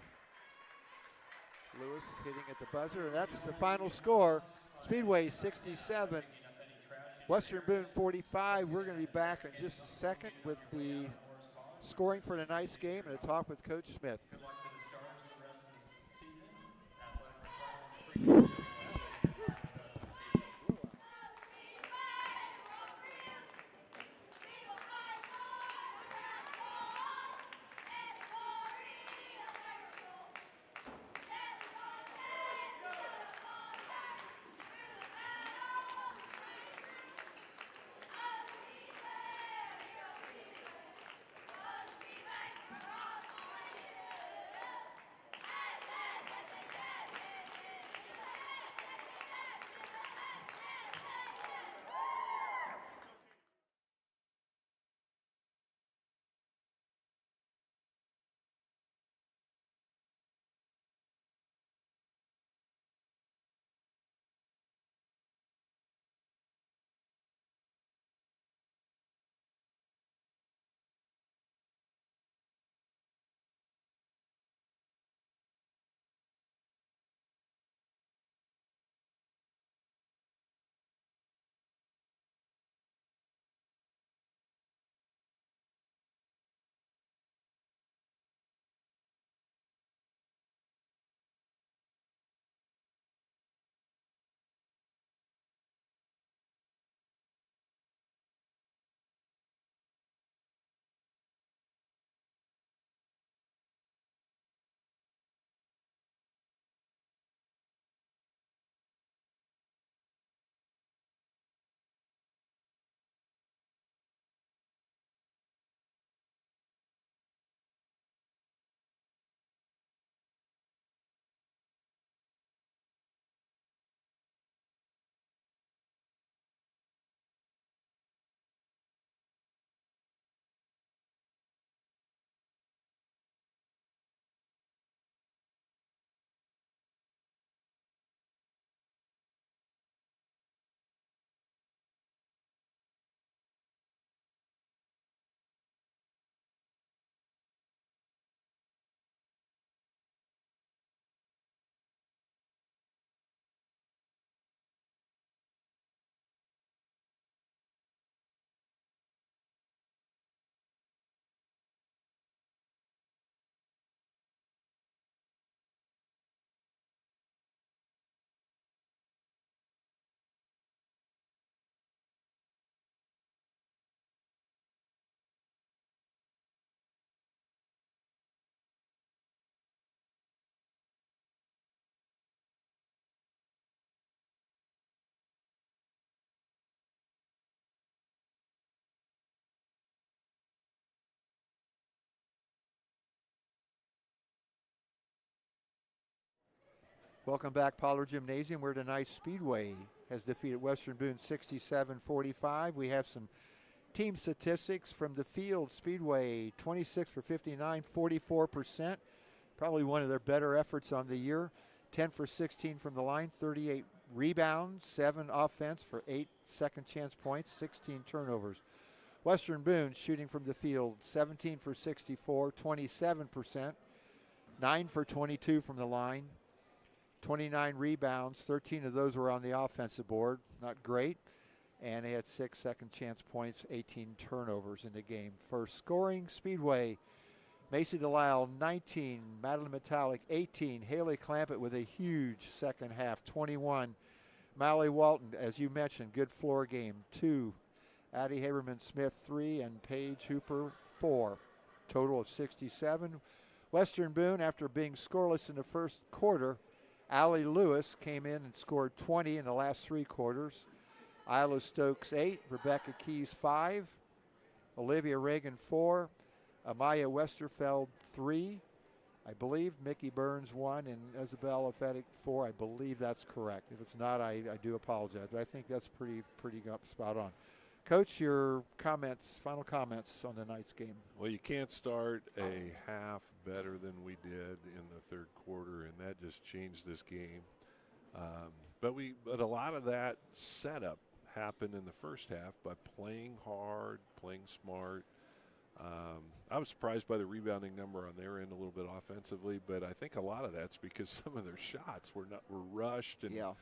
Speaker 1: Lewis hitting at the buzzer. And that's the final score. Speedway 67, Western Boone 45. We're going to be back in just a second with the scoring for tonight's game and a talk with Coach Smith. Welcome back, Pollard Gymnasium, where tonight Speedway has defeated Western Boone 67-45. We have some team statistics from the field. Speedway 26 for 59, 44%. Probably one of their better efforts on the year. 10 for 16 from the line, 38 rebounds, 7 offense for 8 second chance points, 16 turnovers. Western Boone shooting from the field 17 for 64, 27%. 9 for 22 from the line, 29 rebounds, 13 of those were on the offensive board. Not great. And they had 6 second chance points, 18 turnovers in the game. First scoring, Speedway, Macy Delisle 19, Madeline Metallic 18, Haley Clampett with a huge second half, 21. Mallory Walton, as you mentioned, good floor game, 2. Addie Haberman-Smith 3, and Paige Hooper 4. Total of 67. Western Boone, after being scoreless in the first quarter, Allie Lewis came in and scored 20 in the last 3 quarters. Isla Stokes 8, Rebecca Keys 5, Olivia Reagan 4, Amaya Westerfeld 3, I believe Mickey Burns 1, and Isabella Fettig 4. I believe that's correct. If it's not, I do apologize, but I think that's pretty spot on. Coach, your comments, final comments on tonight's game.
Speaker 3: Well, you can't start a half better than we did in the third quarter, and that just changed this game. But a lot of that setup happened in the first half by playing hard, playing smart. I was surprised by the rebounding number on their end a little bit offensively, but I think a lot of that's because some of their shots were rushed, and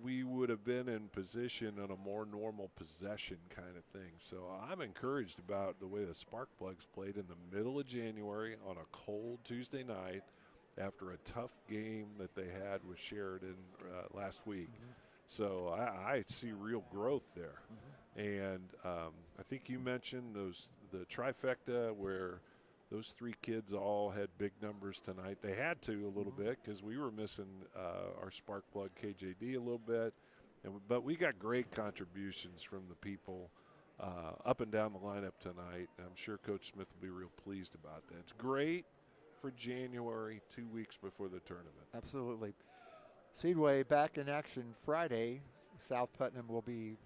Speaker 3: we would have been in position on a more normal possession kind of thing. So I'm encouraged about the way the Sparkplugs played in the middle of January on a cold Tuesday night after a tough game that they had with Sheridan last week. So I see real growth there. And I think you mentioned the trifecta where those 3 kids all had big numbers tonight. They had to a little bit because we were missing our spark plug KJD a little bit. But we got great contributions from the people up and down the lineup tonight. I'm sure Coach Smith will be real pleased about that. It's great for January, 2 weeks before the tournament.
Speaker 1: Absolutely. Speedway back in action Friday. South Putnam will be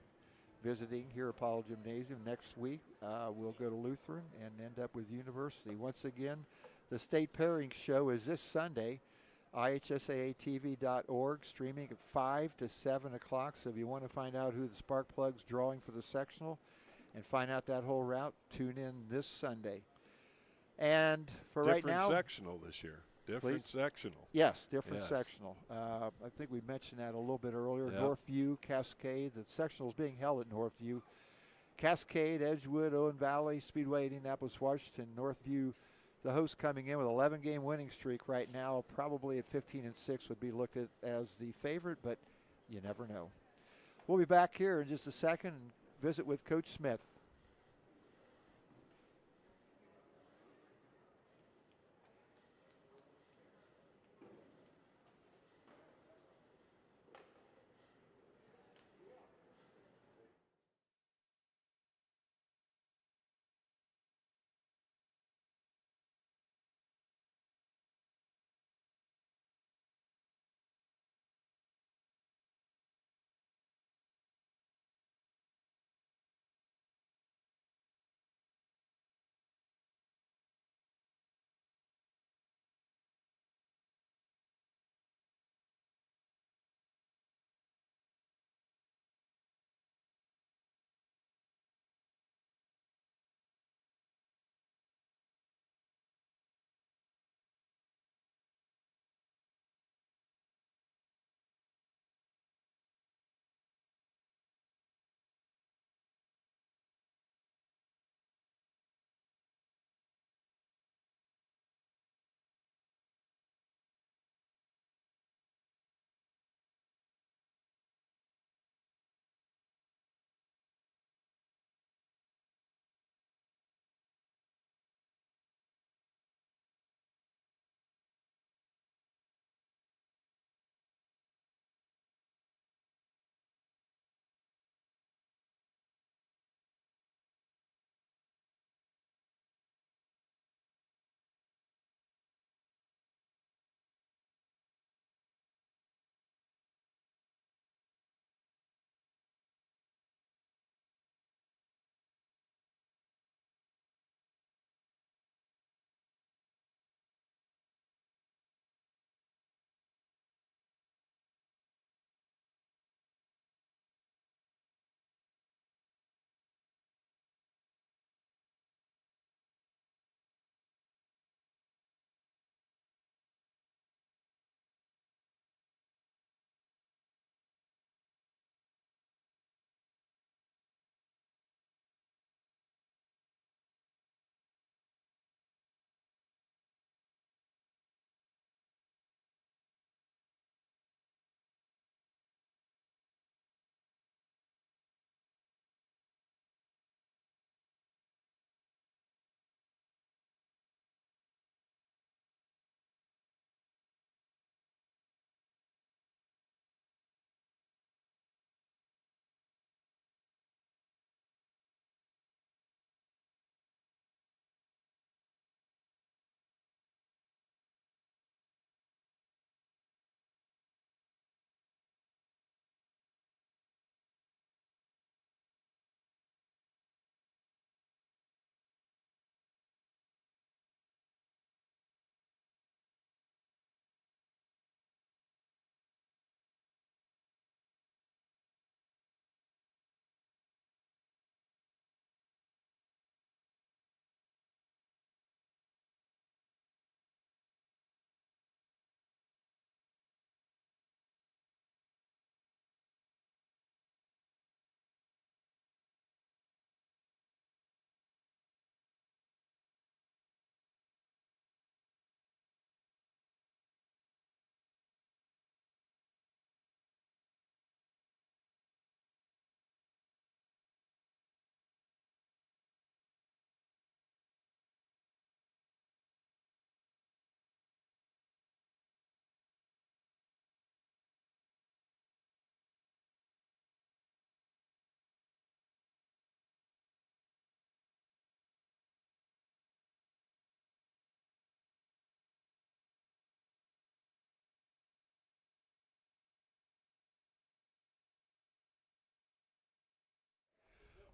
Speaker 1: visiting here at Pollard Gymnasium. Next week we'll go to Lutheran and end up with University. Once again, the state pairing show is this Sunday, ihsaatv.org, streaming at 5 to 7 o'clock. So if you want to find out who the Sparkplug's drawing for the sectional and find out that whole route, tune in this Sunday. And for right now,
Speaker 3: different sectional this year. Different sectional.
Speaker 1: Yes, different sectional. I think we mentioned that a little bit earlier.
Speaker 3: Yep.
Speaker 1: Northview, Cascade. The sectional is being held at Northview. Cascade, Edgewood, Owen Valley, Speedway, Indianapolis, Washington, Northview. The host coming in with 11-game winning streak right now, probably at 15-6 would be looked at as the favorite, but you never know. We'll be back here in just a second and visit with Coach Smith.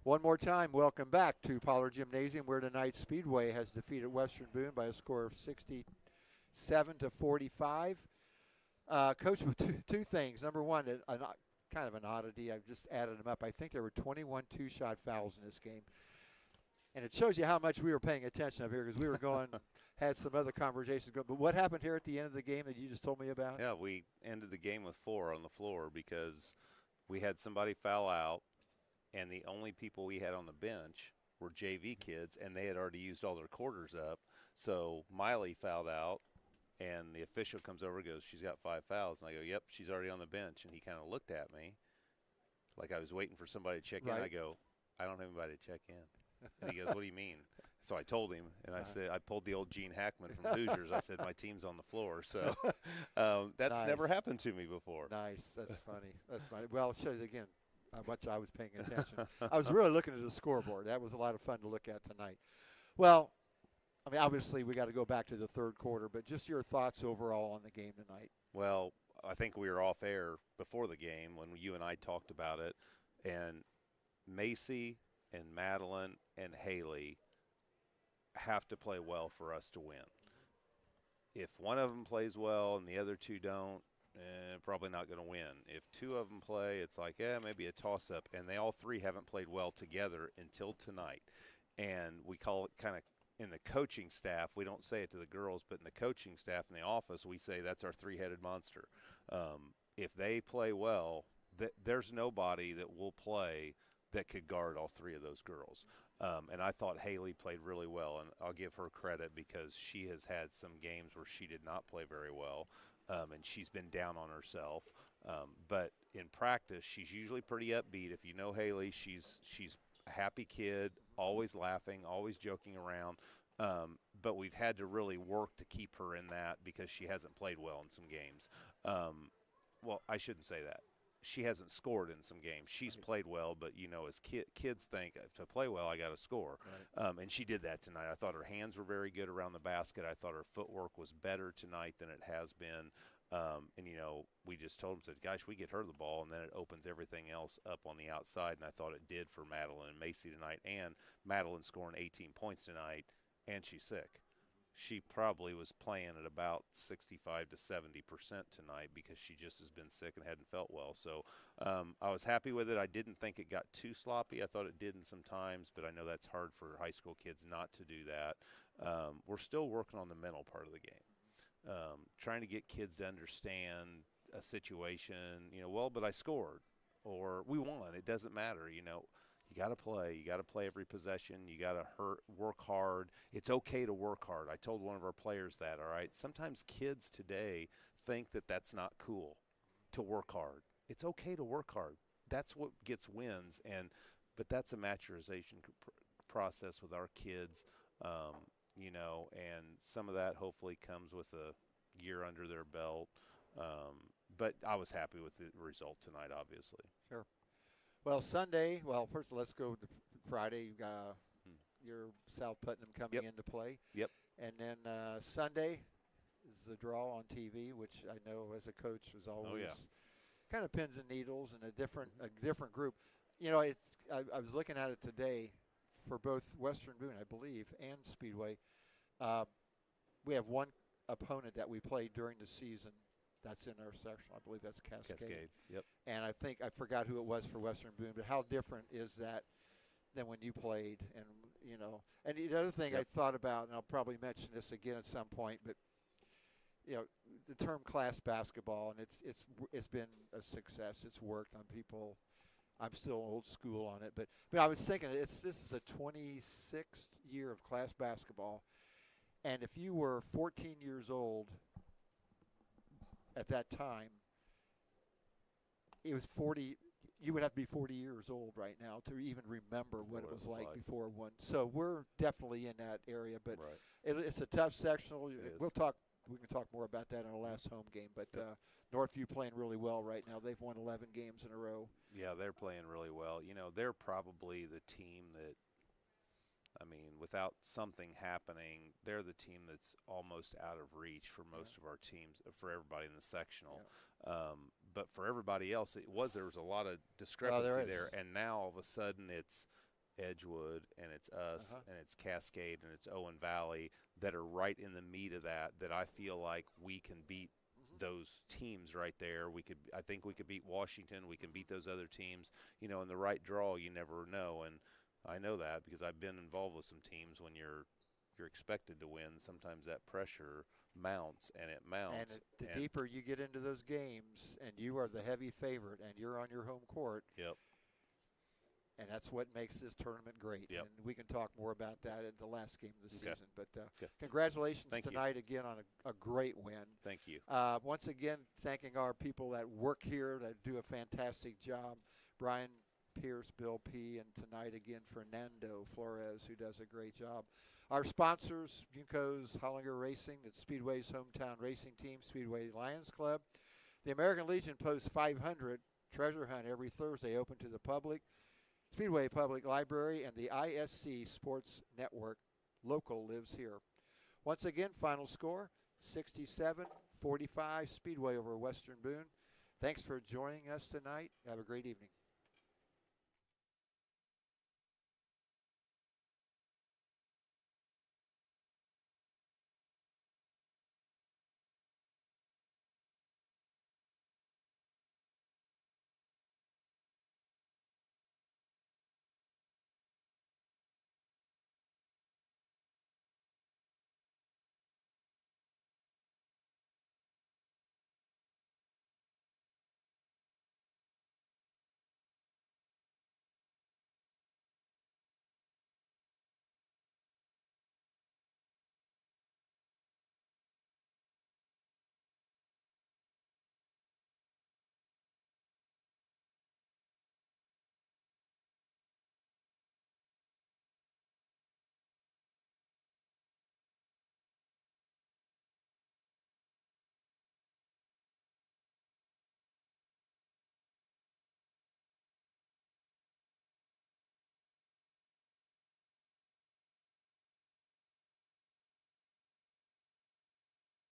Speaker 1: One more time, welcome back to Pollard Gymnasium, where tonight Speedway has defeated Western Boone by a score of 67-45. Coach, with two things. Number one, kind of an oddity. I've just added them up. I think there were 21 two-shot fouls in this game. And it shows you how much we were paying attention up here because we were going, had some other conversations going. But what happened here at the end of the game that you just told me about?
Speaker 2: Yeah, we ended the game with 4 on the floor because we had somebody foul out, and the only people we had on the bench were JV kids, and they had already used all their quarters up. So Miley fouled out, and the official comes over and goes, she's got 5 fouls. And I go, yep, she's already on the bench. And he kind of looked at me like I was waiting for somebody to check in. I go, I don't have anybody to check in. And he goes, what do you mean? So I told him, and I said, I pulled the old Gene Hackman from Hoosiers. I said, my team's on the floor. So that's
Speaker 1: Nice.
Speaker 2: never happened to me before.
Speaker 1: Nice. That's funny. That's funny. Well, it shows, again, how much I was paying attention. I was really looking at the scoreboard. That was a lot of fun to look at tonight. Well, I mean, obviously we got to go back to the third quarter, but just your thoughts overall on the game tonight.
Speaker 2: Well, I think we were off air before the game when you and I talked about it, and Macy and Madeline and Haley have to play well for us to win. If one of them plays well and the other two don't, probably not going to win. If 2 of them play, it's like, maybe a toss-up, and they all 3 haven't played well together until tonight. And we call it kind of in the coaching staff, we don't say it to the girls, but in the coaching staff in the office, we say that's our 3-headed monster. If they play well, there's nobody that will play that could guard all 3 of those girls. And I thought Haley played really well, and I'll give her credit because she has had some games where she did not play very well, and she's been down on herself. But in practice, she's usually pretty upbeat. If you know Haley, she's a happy kid, always laughing, always joking around. But we've had to really work to keep her in that because she hasn't played well in some games. Well, I shouldn't say that. She hasn't scored in some games. She's played well, but, as kids think, to play well, I got to score. Right. And she did that tonight. I thought her hands were very good around the basket. I thought her footwork was better tonight than it has been. And, we just told them, said, gosh, we get her the ball, and then it opens everything else up on the outside. And I thought it did for Madeline and Macy tonight. And Madeline scoring 18 points tonight, and she's sick. She probably was playing at about 65 to 70% tonight because she just has been sick and hadn't felt well. So I was happy with it. I didn't think it got too sloppy. I thought it did in some times, but I know that's hard for high school kids not to do that. We're still working on the mental part of the game, trying to get kids to understand a situation, well, but I scored or we won. It doesn't matter, You got to play. You got to play every possession. You got to work hard. It's okay to work hard. I told one of our players that, all right? Sometimes kids today think that that's not cool, to work hard. It's okay to work hard. That's what gets wins. But that's a maturization process with our kids, and some of that hopefully comes with a year under their belt. But I was happy with the result tonight, obviously.
Speaker 1: Sure. Well, Sunday, first let's go to Friday. You got your South Putnam coming into play.
Speaker 2: Yep.
Speaker 1: And then Sunday is the draw on TV, which I know as a coach was always kind of pins and needles and a different group. I was looking at it today for both Western Boone, I believe, and Speedway. We have one opponent that we played during the season. That's in our section. I believe that's Cascade.
Speaker 2: Yep.
Speaker 1: And I forgot who it was for Western Boone, but how different is that than when you played? And, and the other thing I thought about, and I'll probably mention this again at some point, but, the term class basketball, and it's been a success. It's worked on people. I'm still old school on it, but I was thinking this is the 26th year of class basketball, and if you were 14 years old at that time, it was 40. You would have to be 40 years old right now to even remember what it was like before one. So we're definitely in that area, but it's a tough sectional. We can talk more about that in our last home game. But Northview playing really well right now. They've won 11 games in a row.
Speaker 2: Yeah, they're playing really well. They're probably the team that, without something happening, they're the team that's almost out of reach for most of our teams, for everybody in the sectional. Yeah. But for everybody else, there was a lot of discrepancy there. And now all of a sudden it's Edgewood, and it's us, and it's Cascade, and it's Owen Valley that are right in the meat of that I feel like we can beat those teams right there. I think we could beat Washington. We can beat those other teams. You know, in the right draw, you never know, and I know that because I've been involved with some teams when you're expected to win. Sometimes that pressure mounts, and it mounts.
Speaker 1: And the deeper you get into those games, and you are the heavy favorite, and you're on your home court.
Speaker 2: Yep.
Speaker 1: And that's what makes this tournament great.
Speaker 2: Yep.
Speaker 1: And we can talk more about that in the last game of the
Speaker 2: Okay.
Speaker 1: season. But
Speaker 2: Okay.
Speaker 1: congratulations
Speaker 2: Thank you.
Speaker 1: tonight again on a great win.
Speaker 2: Thank you.
Speaker 1: Once again, thanking our people that work here that do a fantastic job. Brian Pierce, Bill P., and tonight again Fernando Flores, who does a great job. Our sponsors, Junco's Hollinger Racing, it's Speedway's hometown racing team, Speedway Lions Club. The American Legion Post 500 treasure hunt every Thursday, open to the public. Speedway Public Library and the ISC Sports Network local lives here. Once again, final score, 67-45, Speedway over Western Boone. Thanks for joining us tonight. Have a great evening.